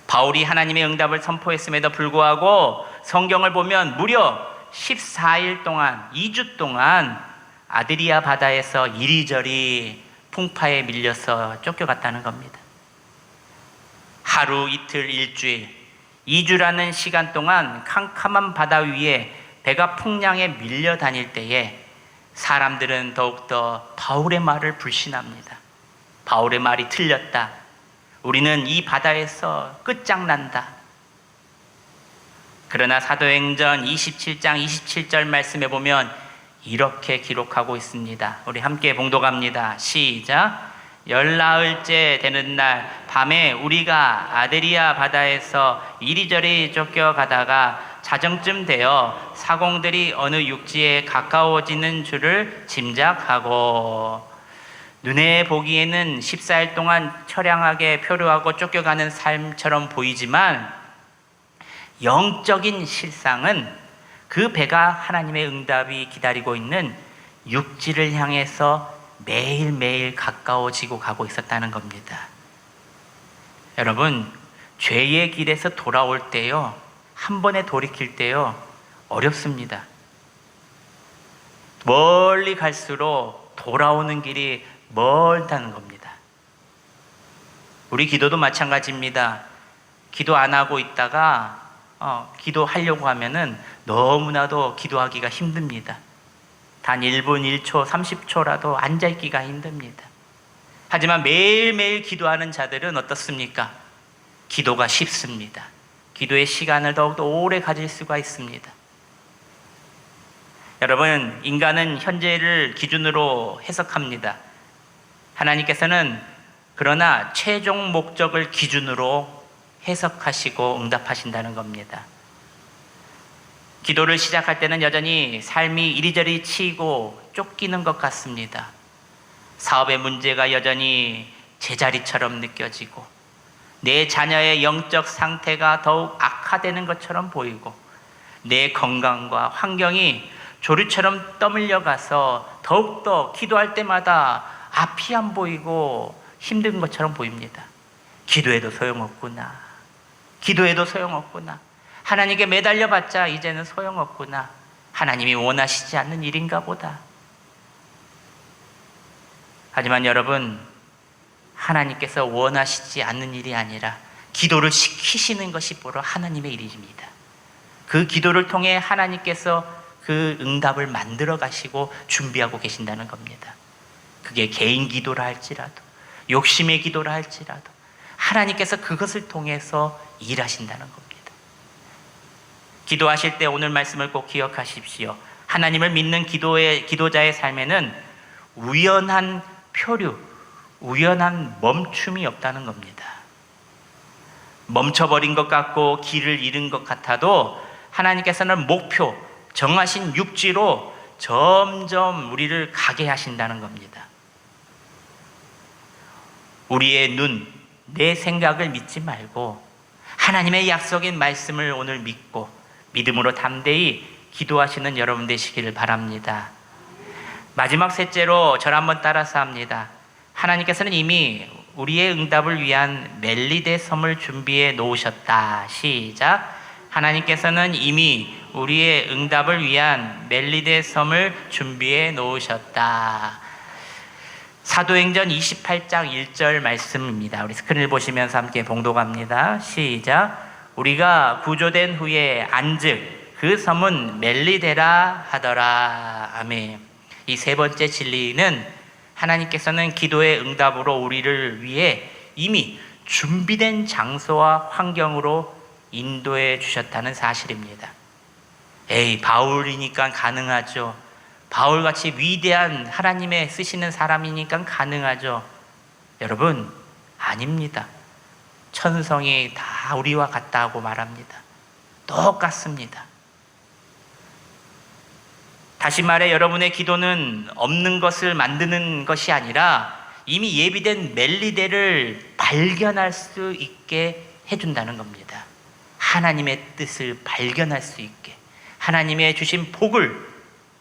바울이 하나님의 응답을 선포했음에도 불구하고 성경을 보면 무려 14일 동안, 2주 동안 아드리아 바다에서 이리저리 풍파에 밀려서 쫓겨갔다는 겁니다. 하루, 이틀, 일주일, 2주라는 시간 동안 캄캄한 바다 위에 배가 풍랑에 밀려 다닐 때에 사람들은 더욱더 바울의 말을 불신합니다. 바울의 말이 틀렸다. 우리는 이 바다에서 끝장난다. 그러나 사도행전 27장 27절 말씀에 보면 이렇게 기록하고 있습니다. 우리 함께 봉독합니다. 시작. 열나흘째 되는 날 밤에 우리가 아드리아 바다에서 이리저리 쫓겨가다가 자정쯤 되어 사공들이 어느 육지에 가까워지는 줄을 짐작하고, 눈에 보기에는 14일 동안 처량하게 표류하고 쫓겨가는 삶처럼 보이지만 영적인 실상은 그 배가 하나님의 응답이 기다리고 있는 육지를 향해서 매일매일 가까워지고 가고 있었다는 겁니다. 여러분, 죄의 길에서 돌아올 때요, 한 번에 돌이킬 때요, 어렵습니다. 멀리 갈수록 돌아오는 길이 멀다는 겁니다. 우리 기도도 마찬가지입니다. 기도 안 하고 있다가 기도하려고 하면은 너무나도 기도하기가 힘듭니다. 단 1분, 1초, 30초라도 앉아있기가 힘듭니다. 하지만 매일매일 기도하는 자들은 어떻습니까? 기도가 쉽습니다. 기도의 시간을 더욱더 오래 가질 수가 있습니다. 여러분, 인간은 현재를 기준으로 해석합니다. 하나님께서는 그러나 최종 목적을 기준으로 해석하시고 응답하신다는 겁니다. 기도를 시작할 때는 여전히 삶이 이리저리 치이고 쫓기는 것 같습니다. 사업의 문제가 여전히 제자리처럼 느껴지고, 내 자녀의 영적 상태가 더욱 악화되는 것처럼 보이고, 내 건강과 환경이 조류처럼 떠밀려 가서 더욱더 기도할 때마다 앞이 안 보이고 힘든 것처럼 보입니다. 기도해도 소용없구나. 기도해도 소용없구나. 하나님께 매달려봤자 이제는 소용없구나. 하나님이 원하시지 않는 일인가 보다. 하지만 여러분, 하나님께서 원하시지 않는 일이 아니라 기도를 시키시는 것이 바로 하나님의 일입니다. 그 기도를 통해 하나님께서 그 응답을 만들어 가시고 준비하고 계신다는 겁니다. 그게 개인 기도라 할지라도, 욕심의 기도라 할지라도 하나님께서 그것을 통해서 일하신다는 겁니다. 기도하실 때 오늘 말씀을 꼭 기억하십시오. 하나님을 믿는 기도자의 삶에는 우연한 표류, 우연한 멈춤이 없다는 겁니다. 멈춰버린 것 같고 길을 잃은 것 같아도 하나님께서는 목표, 정하신 육지로 점점 우리를 가게 하신다는 겁니다. 우리의 눈, 내 생각을 믿지 말고 하나님의 약속인 말씀을 오늘 믿고 믿음으로 담대히 기도하시는 여러분 되시기를 바랍니다. 마지막 셋째로 저를 한번 따라서 합니다. 하나님께서는 이미 우리의 응답을 위한 멜리데 섬을 준비해 놓으셨다. 시작. 하나님께서는 이미 우리의 응답을 위한 멜리데 섬을 준비해 놓으셨다. 사도행전 28장 1절 말씀입니다. 우리 스크린을 보시면서 함께 봉독합니다. 시작. 우리가 구조된 후에 안즉 그 섬은 멜리데라 하더라. 아멘. 이 세 번째 진리는 하나님께서는 기도의 응답으로 우리를 위해 이미 준비된 장소와 환경으로 인도해 주셨다는 사실입니다. 에이, 바울이니까 가능하죠. 바울같이 위대한 하나님의 쓰시는 사람이니까 가능하죠. 여러분, 아닙니다. 천성이 다 우리와 같다고 말합니다. 똑같습니다. 다시 말해 여러분의 기도는 없는 것을 만드는 것이 아니라 이미 예비된 멜리데를 발견할 수 있게 해준다는 겁니다. 하나님의 뜻을 발견할 수 있게, 하나님의 주신 복을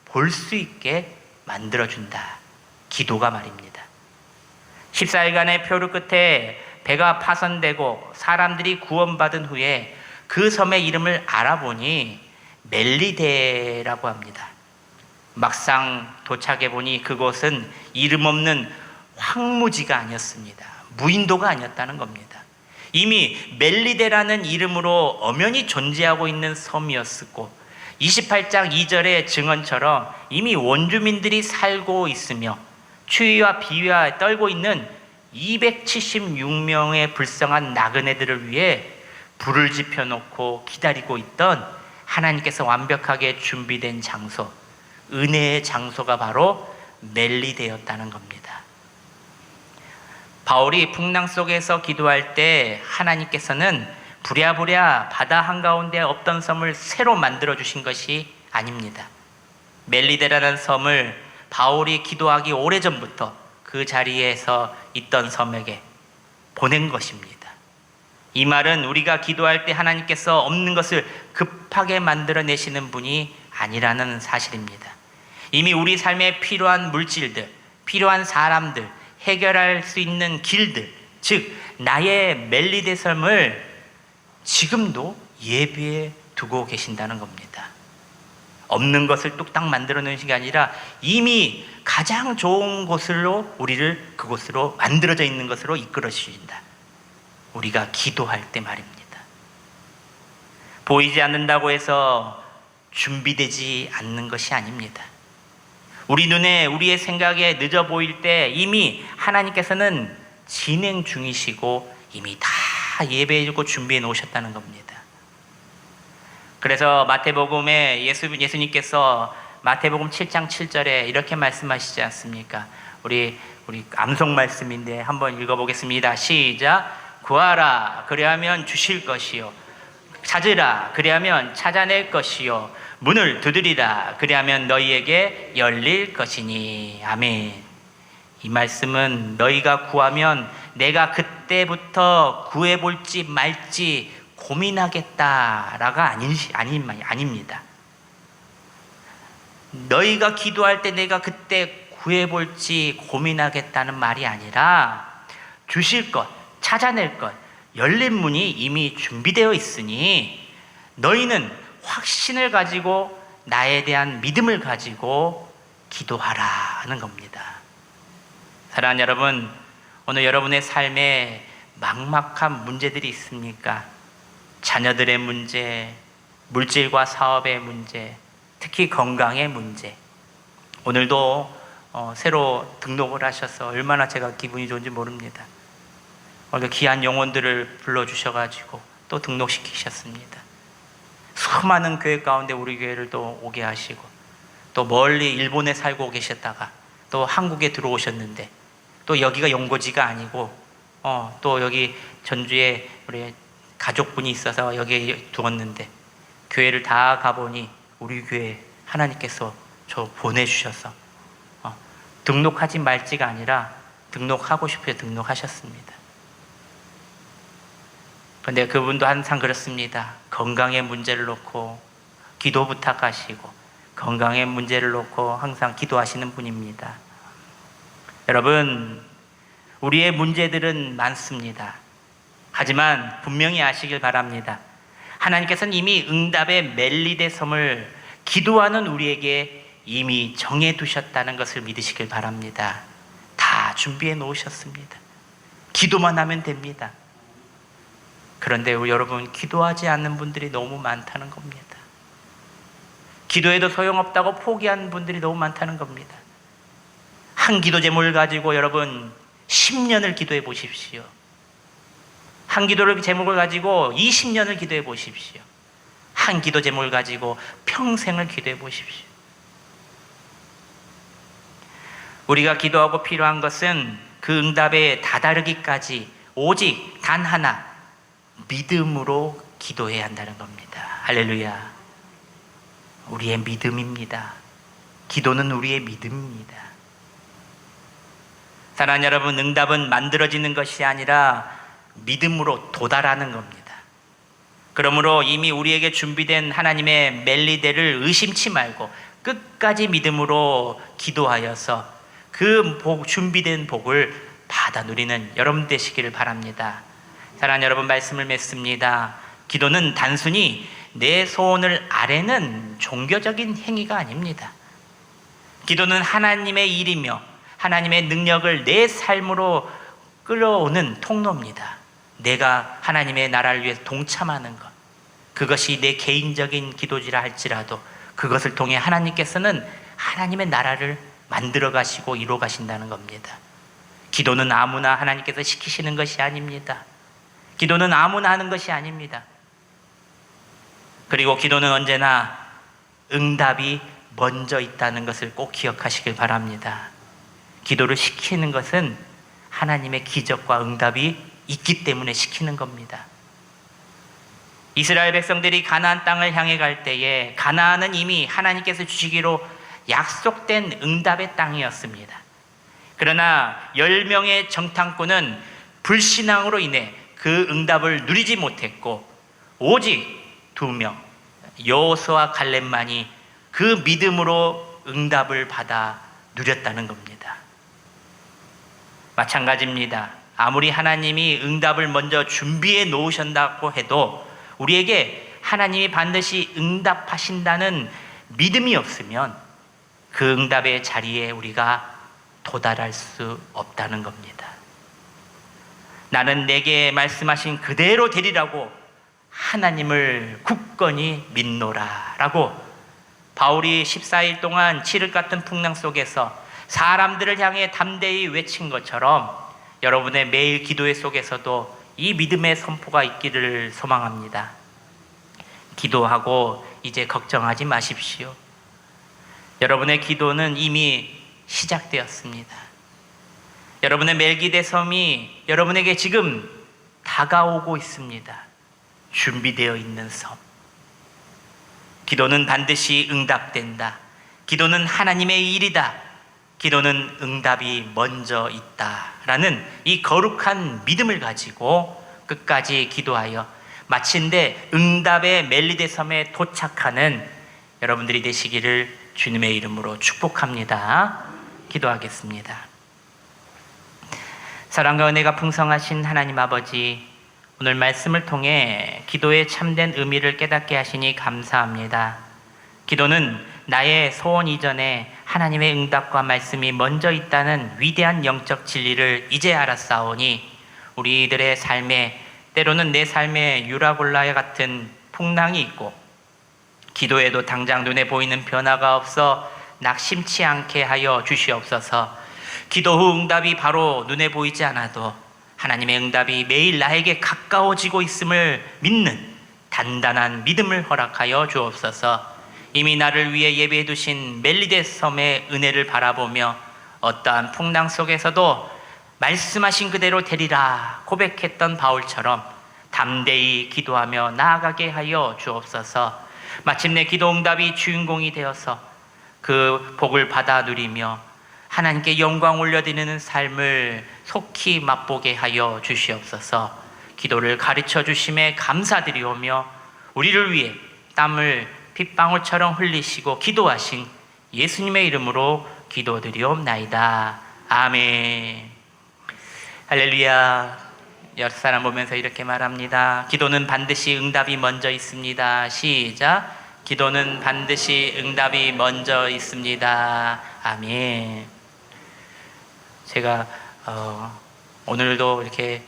볼 수 있게 만들어준다. 기도가 말입니다. 14일간의 표류 끝에 배가 파손되고 사람들이 구원받은 후에 그 섬의 이름을 알아보니 멜리데라고 합니다. 막상 도착해 보니 그곳은 이름 없는 황무지가 아니었습니다. 무인도가 아니었다는 겁니다. 이미 멜리데라는 이름으로 엄연히 존재하고 있는 섬이었고 28장 2절의 증언처럼 이미 원주민들이 살고 있으며 추위와 비위와 떨고 있는 276명의 불쌍한 나그네들을 위해 불을 지펴놓고 기다리고 있던 하나님께서 완벽하게 준비된 장소, 은혜의 장소가 바로 멜리데였다는 겁니다. 바울이 풍랑 속에서 기도할 때 하나님께서는 부랴부랴 바다 한가운데 없던 섬을 새로 만들어 주신 것이 아닙니다. 멜리데라는 섬을 바울이 기도하기 오래전부터 그 자리에서 있던 섬에게 보낸 것입니다. 이 말은 우리가 기도할 때 하나님께서 없는 것을 급하게 만들어내시는 분이 아니라는 사실입니다. 이미 우리 삶에 필요한 물질들, 필요한 사람들, 해결할 수 있는 길들, 즉 나의 멜리데 섬을 지금도 예비해 두고 계신다는 겁니다. 없는 것을 뚝딱 만들어 놓으신 게 아니라 이미 가장 좋은 곳으로 우리를 그곳으로 만들어져 있는 것으로 이끌어 주신다. 우리가 기도할 때 말입니다. 보이지 않는다고 해서 준비되지 않는 것이 아닙니다. 우리 눈에, 우리의 생각에 늦어 보일 때 이미 하나님께서는 진행 중이시고 이미 다 예배해 주고 준비해 놓으셨다는 겁니다. 그래서 마태복음에 예수님께서 마태복음 7장 7절에 이렇게 말씀하시지 않습니까? 우리 암송 말씀인데 한번 읽어보겠습니다. 시작. 구하라 그리하면 주실 것이요, 찾으라 그리하면 찾아낼 것이요, 문을 두드리라 그리하면 너희에게 열릴 것이니. 아멘. 이 말씀은 너희가 구하면 내가 그때부터 구해볼지 말지 고민하겠다라가 아닙니다. 너희가 기도할 때 내가 그때 구해볼지 고민하겠다는 말이 아니라 주실 것, 찾아낼 것, 열린 문이 이미 준비되어 있으니 너희는 확신을 가지고 나에 대한 믿음을 가지고 기도하라 하는 겁니다. 사랑하는 여러분, 오늘 여러분의 삶에 막막한 문제들이 있습니까? 자녀들의 문제, 물질과 사업의 문제, 특히 건강의 문제. 오늘도 새로 등록을 하셔서 얼마나 제가 기분이 좋은지 모릅니다. 오늘 귀한 영혼들을 불러주셔가지고 또 등록시키셨습니다. 수많은 교회 가운데 우리 교회를 또 오게 하시고 또 멀리 일본에 살고 계셨다가 또 한국에 들어오셨는데 또 여기가 연고지가 아니고 또 여기 전주에 우리 가족분이 있어서 여기에 두었는데 교회를 다 가보니 우리 교회 하나님께서 저 보내주셔서 등록하지 말지가 아니라 등록하고 싶어서 등록하셨습니다. 그런데 그분도 항상 그렇습니다. 건강의 문제를 놓고 기도 부탁하시고 건강의 문제를 놓고 항상 기도하시는 분입니다. 여러분, 우리의 문제들은 많습니다. 하지만 분명히 아시길 바랍니다. 하나님께서는 이미 응답의 멜리데섬을 기도하는 우리에게 이미 정해두셨다는 것을 믿으시길 바랍니다. 다 준비해 놓으셨습니다. 기도만 하면 됩니다. 그런데 여러분, 기도하지 않는 분들이 너무 많다는 겁니다. 기도해도 소용없다고 포기하는 분들이 너무 많다는 겁니다. 한 기도 제목을 가지고 여러분 10년을 기도해 보십시오. 한 기도를 제목을 가지고 20년을 기도해 보십시오. 한 기도 제목을 가지고 평생을 기도해 보십시오. 우리가 기도하고 필요한 것은 그 응답에 다다르기까지 오직 단 하나, 믿음으로 기도해야 한다는 겁니다. 할렐루야. 우리의 믿음입니다. 기도는 우리의 믿음입니다. 사랑하는 여러분, 응답은 만들어지는 것이 아니라 믿음으로 도달하는 겁니다. 그러므로 이미 우리에게 준비된 하나님의 멜리데를 의심치 말고 끝까지 믿음으로 기도하여서 그 준비된 복을 받아 누리는 여러분 되시기를 바랍니다. 사랑하는 여러분, 말씀을 맺습니다. 기도는 단순히 내 소원을 아뢰는 종교적인 행위가 아닙니다. 기도는 하나님의 일이며 하나님의 능력을 내 삶으로 끌어오는 통로입니다. 내가 하나님의 나라를 위해서 동참하는 것, 그것이 내 개인적인 기도지라 할지라도 그것을 통해 하나님께서는 하나님의 나라를 만들어 가시고 이루어 가신다는 겁니다. 기도는 아무나 하나님께서 시키시는 것이 아닙니다. 기도는 아무나 하는 것이 아닙니다. 그리고 기도는 언제나 응답이 먼저 있다는 것을 꼭 기억하시길 바랍니다. 기도를 시키는 것은 하나님의 기적과 응답이 있기 때문에 시키는 겁니다. 이스라엘 백성들이 가나안 땅을 향해 갈 때에 가나안은 이미 하나님께서 주시기로 약속된 응답의 땅이었습니다. 그러나 10명의 정탐꾼은 불신앙으로 인해 그 응답을 누리지 못했고 오직 2명, 여호수아와 갈렙만이 그 믿음으로 응답을 받아 누렸다는 겁니다. 마찬가지입니다. 아무리 하나님이 응답을 먼저 준비해 놓으신다고 해도 우리에게 하나님이 반드시 응답하신다는 믿음이 없으면 그 응답의 자리에 우리가 도달할 수 없다는 겁니다. 나는 내게 말씀하신 그대로 되리라고 하나님을 굳건히 믿노라 라고 바울이 14일 동안 칠흑 같은 풍랑 속에서 사람들을 향해 담대히 외친 것처럼 여러분의 매일 기도의 속에서도 이 믿음의 선포가 있기를 소망합니다. 기도하고 이제 걱정하지 마십시오. 여러분의 기도는 이미 시작되었습니다. 여러분의 멜기데섬이 여러분에게 지금 다가오고 있습니다. 준비되어 있는 섬. 기도는 반드시 응답된다. 기도는 하나님의 일이다. 기도는 응답이 먼저 있다라는 이 거룩한 믿음을 가지고 끝까지 기도하여 마침내 응답의 멜리데섬에 도착하는 여러분들이 되시기를 주님의 이름으로 축복합니다. 기도하겠습니다. 사랑과 은혜가 풍성하신 하나님 아버지, 오늘 말씀을 통해 기도의 참된 의미를 깨닫게 하시니 감사합니다. 기도는 나의 소원 이전에 하나님의 응답과 말씀이 먼저 있다는 위대한 영적 진리를 이제 알았사오니 우리들의 삶에, 때로는 내 삶에 유라골라와 같은 풍랑이 있고 기도에도 당장 눈에 보이는 변화가 없어 낙심치 않게 하여 주시옵소서. 기도 후 응답이 바로 눈에 보이지 않아도 하나님의 응답이 매일 나에게 가까워지고 있음을 믿는 단단한 믿음을 허락하여 주옵소서. 이미 나를 위해 예배해 두신 멜리데 섬의 은혜를 바라보며 어떠한 풍랑 속에서도 말씀하신 그대로 되리라 고백했던 바울처럼 담대히 기도하며 나아가게 하여 주옵소서. 마침내 기도 응답이 주인공이 되어서 그 복을 받아 누리며 하나님께 영광 올려드리는 삶을 속히 맛보게 하여 주시옵소서. 기도를 가르쳐 주심에 감사드리오며 우리를 위해 땀을 핏방울처럼 흘리시고 기도하신 예수님의 이름으로 기도드리옵나이다. 아멘. 할렐루야. 옆 사람 보면서 이렇게 말합니다. 기도는 반드시 응답이 먼저 있습니다. 시작. 기도는 반드시 응답이 먼저 있습니다. 아멘. 제가 오늘도 이렇게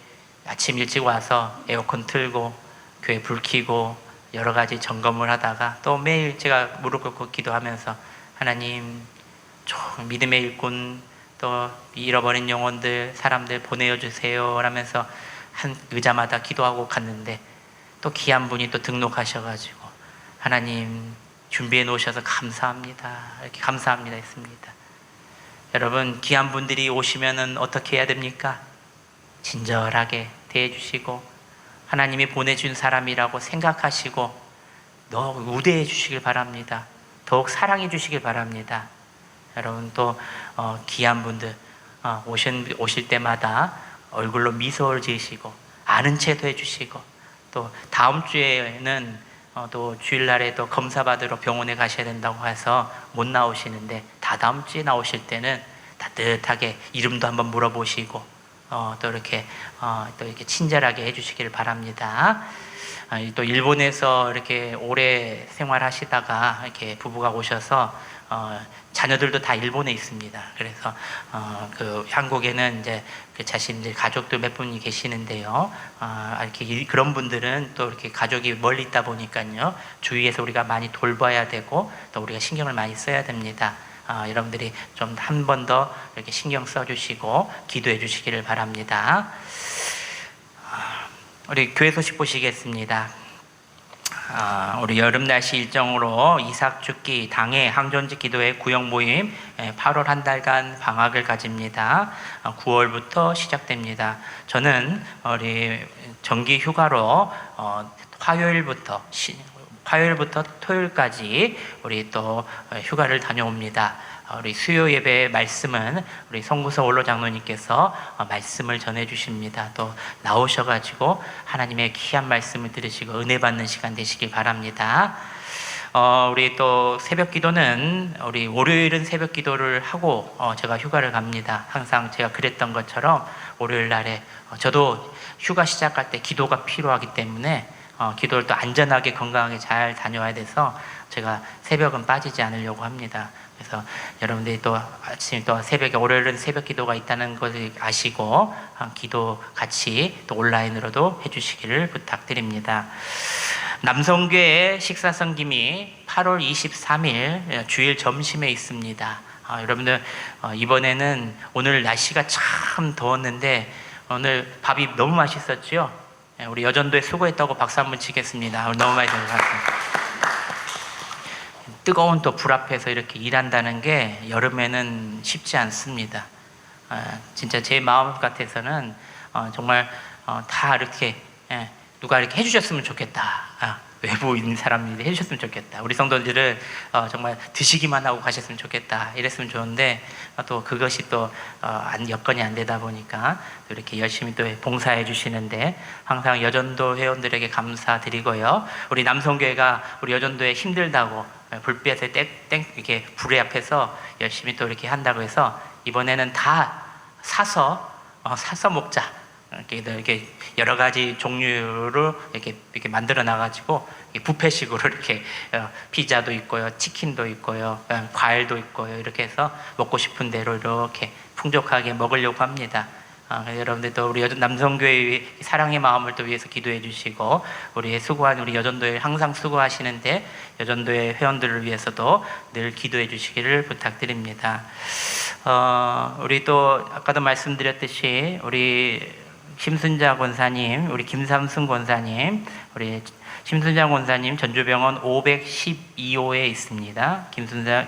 아침 일찍 와서 에어컨 틀고 교회 불 켜고 여러 가지 점검을 하다가 또 매일 제가 무릎 꿇고 기도하면서 하나님 믿음의 일꾼 또 잃어버린 영혼들 사람들 보내어 주세요 라면서 한 의자마다 기도하고 갔는데 또 귀한 분이 또 등록하셔가지고 하나님 준비해 놓으셔서 감사합니다 이렇게 감사합니다 했습니다. 여러분 귀한 분들이 오시면은 어떻게 해야 됩니까? 친절하게 대해주시고 하나님이 보내준 사람이라고 생각하시고 더욱 우대해 주시길 바랍니다. 더욱 사랑해 주시길 바랍니다. 여러분 또 귀한 분들 오실 때마다 얼굴로 미소를 지으시고 아는 체도 해주시고 또 다음 주에는 또 주일날에 또 검사 받으러 병원에 가셔야 된다고 해서 못 나오시는데 다다음 주에 나오실 때는 따뜻하게 이름도 한번 물어보시고 또 이렇게 친절하게 해주시길 바랍니다. 또 일본에서 이렇게 오래 생활하시다가 이렇게 부부가 오셔서 자녀들도 다 일본에 있습니다. 그래서 그 한국에는 이제 그 자신들 가족들 몇 분이 계시는데요. 이렇게 그런 분들은 또 이렇게 가족이 멀리 있다 보니까요. 주위에서 우리가 많이 돌봐야 되고 또 우리가 신경을 많이 써야 됩니다. 여러분들이 좀 한 번 더 이렇게 신경 써주시고 기도해 주시기를 바랍니다. 우리 교회 소식 보시겠습니다. 우리 여름 날씨 일정으로 이삭 죽기 당해 항존지 기도회 구역 모임 8월 한 달간 방학을 가집니다. 9월부터 시작됩니다. 저는 우리 정기 휴가로 화요일부터 토요일까지 우리 또 휴가를 다녀옵니다. 우리 수요 예배 말씀은 우리 송구서 원로 장로님께서 말씀을 전해 주십니다. 또 나오셔가지고 하나님의 귀한 말씀을 들으시고 은혜 받는 시간 되시길 바랍니다. 우리 또 새벽 기도는 우리 월요일은 새벽 기도를 하고 제가 휴가를 갑니다. 항상 제가 그랬던 것처럼 월요일 날에 저도 휴가 시작할 때 기도가 필요하기 때문에 기도를 또 안전하게 건강하게 잘 다녀와야 돼서 제가 새벽은 빠지지 않으려고 합니다. 그래서 여러분들이 또 아침 또 새벽에 월요일은 새벽 기도가 있다는 것을 아시고 기도 같이 또 온라인으로도 해주시기를 부탁드립니다. 남성교회 식사 섬김이 8월 23일 주일 점심에 있습니다. 여러분들 이번에는 오늘 날씨가 참 더웠는데 오늘 밥이 너무 맛있었죠? 우리 여전도에 수고했다고 박수 한번 치겠습니다. 너무 많이 들어갔습니다. 뜨거운 또 불 앞에서 이렇게 일한다는 게 여름에는 쉽지 않습니다. 진짜 제 마음 같아서는 정말 다 이렇게 누가 이렇게 해주셨으면 좋겠다. 외부 있는 사람이 해주셨으면 좋겠다. 우리 성도들을 정말 드시기만 하고 가셨으면 좋겠다. 이랬으면 좋은데 또 그것이 또 여건이 안 되다 보니까 이렇게 열심히 또 봉사해 주시는데 항상 여전도 회원들에게 감사드리고요. 우리 남성교회가 우리 여전도에 힘들다고 불빛에 이렇게 불의 앞에서 열심히 또 이렇게 한다고 해서 이번에는 다 사서 먹자. 이렇게 여러 가지 종류로 이렇게 만들어 놔가지고 뷔페식으로 이렇게 피자도 있고요, 치킨도 있고요, 과일도 있고요, 이렇게 해서 먹고 싶은 대로 이렇게 풍족하게 먹으려고 합니다. 여러분들도 우리 남성교회 사랑의 마음을 또 위해서 기도해 주시고 우리 수고한 우리 여전도에 항상 수고하시는데 여전도의 회원들을 위해서도 늘 기도해 주시기를 부탁드립니다. 우리 또 아까도 말씀드렸듯이 우리 심순자 권사님, 우리 김삼순 권사님, 우리 심순자 권사님 전주병원 512호에 있습니다.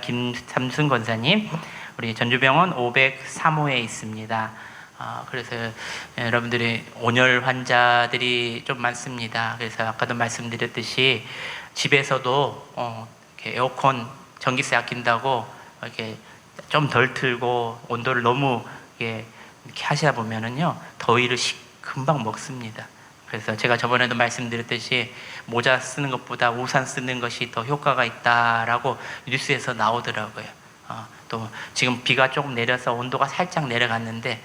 김삼순 권사님, 우리 전주병원 503호에 있습니다. 그래서 여러분들이 온열 환자들이 좀 많습니다. 그래서 아까도 말씀드렸듯이 집에서도 이렇게 에어컨 전기세 아낀다고 이렇게 좀 덜 틀고 온도를 너무 이렇게 하시다 보면은요 더위를 금방 먹습니다. 그래서 제가 저번에도 말씀드렸듯이 모자 쓰는 것보다 우산 쓰는 것이 더 효과가 있다라고 뉴스에서 나오더라고요. 또 지금 비가 조금 내려서 온도가 살짝 내려갔는데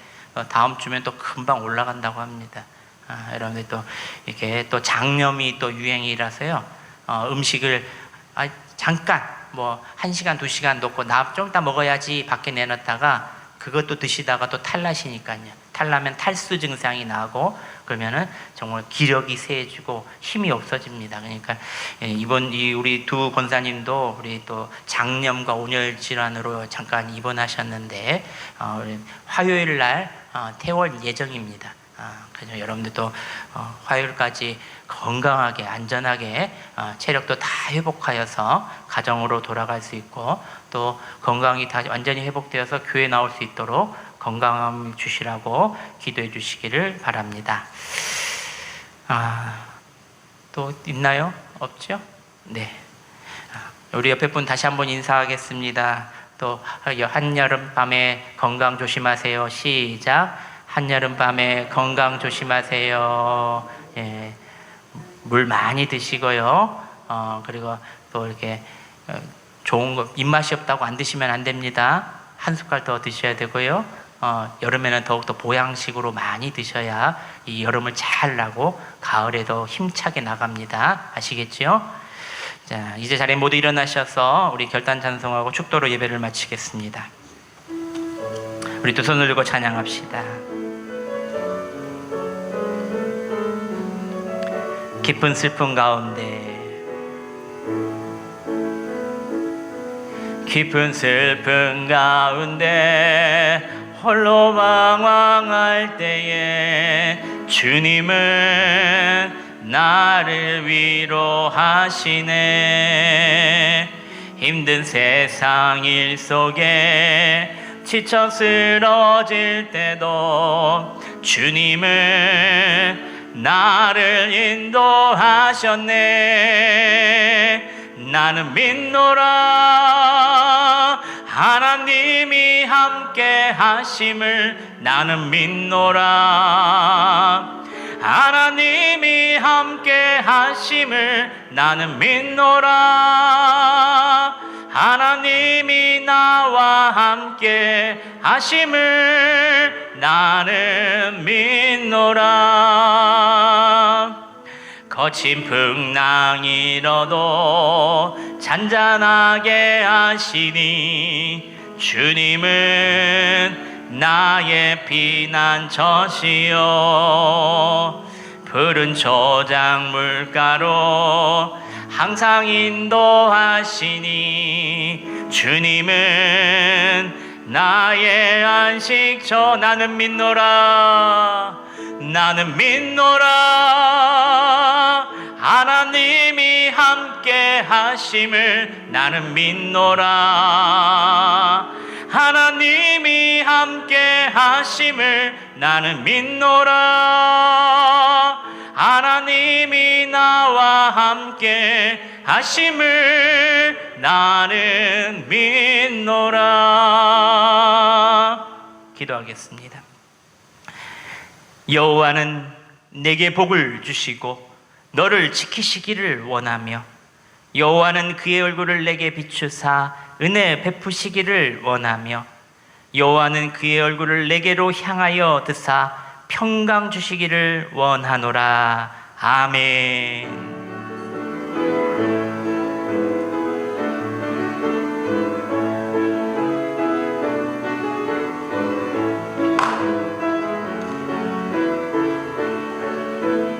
다음 주면 또 금방 올라간다고 합니다. 여러분들 또 이렇게 또 장염이 또 유행이라서요. 음식을 잠깐 뭐 1시간 2시간 놓고 좀 이따 먹어야지 밖에 내놨다가 그것도 드시다가 또 탈나시니까요. 탈나면 탈수 증상이 나고 그러면은 정말 기력이 세지고 힘이 없어집니다. 그러니까 이번 우리 두 권사님도 우리 또 장염과 온열 질환으로 잠깐 입원하셨는데 화요일 날 퇴원 예정입니다. 그래서 여러분들도 화요일까지 건강하게 안전하게 체력도 다 회복하여서 가정으로 돌아갈 수 있고 또 건강이 다 완전히 회복되어서 교회 나올 수 있도록 건강함 주시라고 기도해 주시기를 바랍니다. 또 있나요? 없죠? 네. 우리 옆에 분 다시 한번 인사하겠습니다. 또 한여름 밤에 건강 조심하세요. 시작. 한여름 밤에 건강 조심하세요. 예. 물 많이 드시고요. 그리고 또 이렇게 좋은 거 입맛이 없다고 안 드시면 안 됩니다. 한 숟갈 더 드셔야 되고요. 여름에는 더욱더 보양식으로 많이 드셔야 이 여름을 잘 나고 가을에도 힘차게 나갑니다. 아시겠죠? 자, 이제 자리에 모두 일어나셔서 우리 결단 찬송하고 축도로 예배를 마치겠습니다. 우리 두 손을 들고 찬양합시다. 깊은 슬픔 가운데 깊은 슬픔 가운데 홀로 방황할 때에 주님은 나를 위로하시네. 힘든 세상 일 속에 지쳐 쓰러질 때도 주님은 나를 인도하셨네. 나는 믿노라 하나님이 함께 하심을. 나는 믿노라 하나님이 함께 하심을. 나는 믿노라 하나님이 나와 함께 하심을. 나는 믿노라. 거친 풍랑이 일어도 잔잔하게 하시니 주님은 나의 피난처시요. 푸른 초장 물가로 항상 인도하시니 주님은 나의 안식처. 나는 믿노라 나는 믿노라 하나님이 함께 하심을. 나는 믿노라 하나님이 함께 하심을. 나는 믿노라 하나님이 나와 함께 하심을. 나는 믿노라. 기도하겠습니다. 여호와는 내게 복을 주시고 너를 지키시기를 원하며 여호와는 그의 얼굴을 내게 비추사 은혜 베푸시기를 원하며 여호와는 그의 얼굴을 내게로 향하여 드사 평강 주시기를 원하노라. 아멘.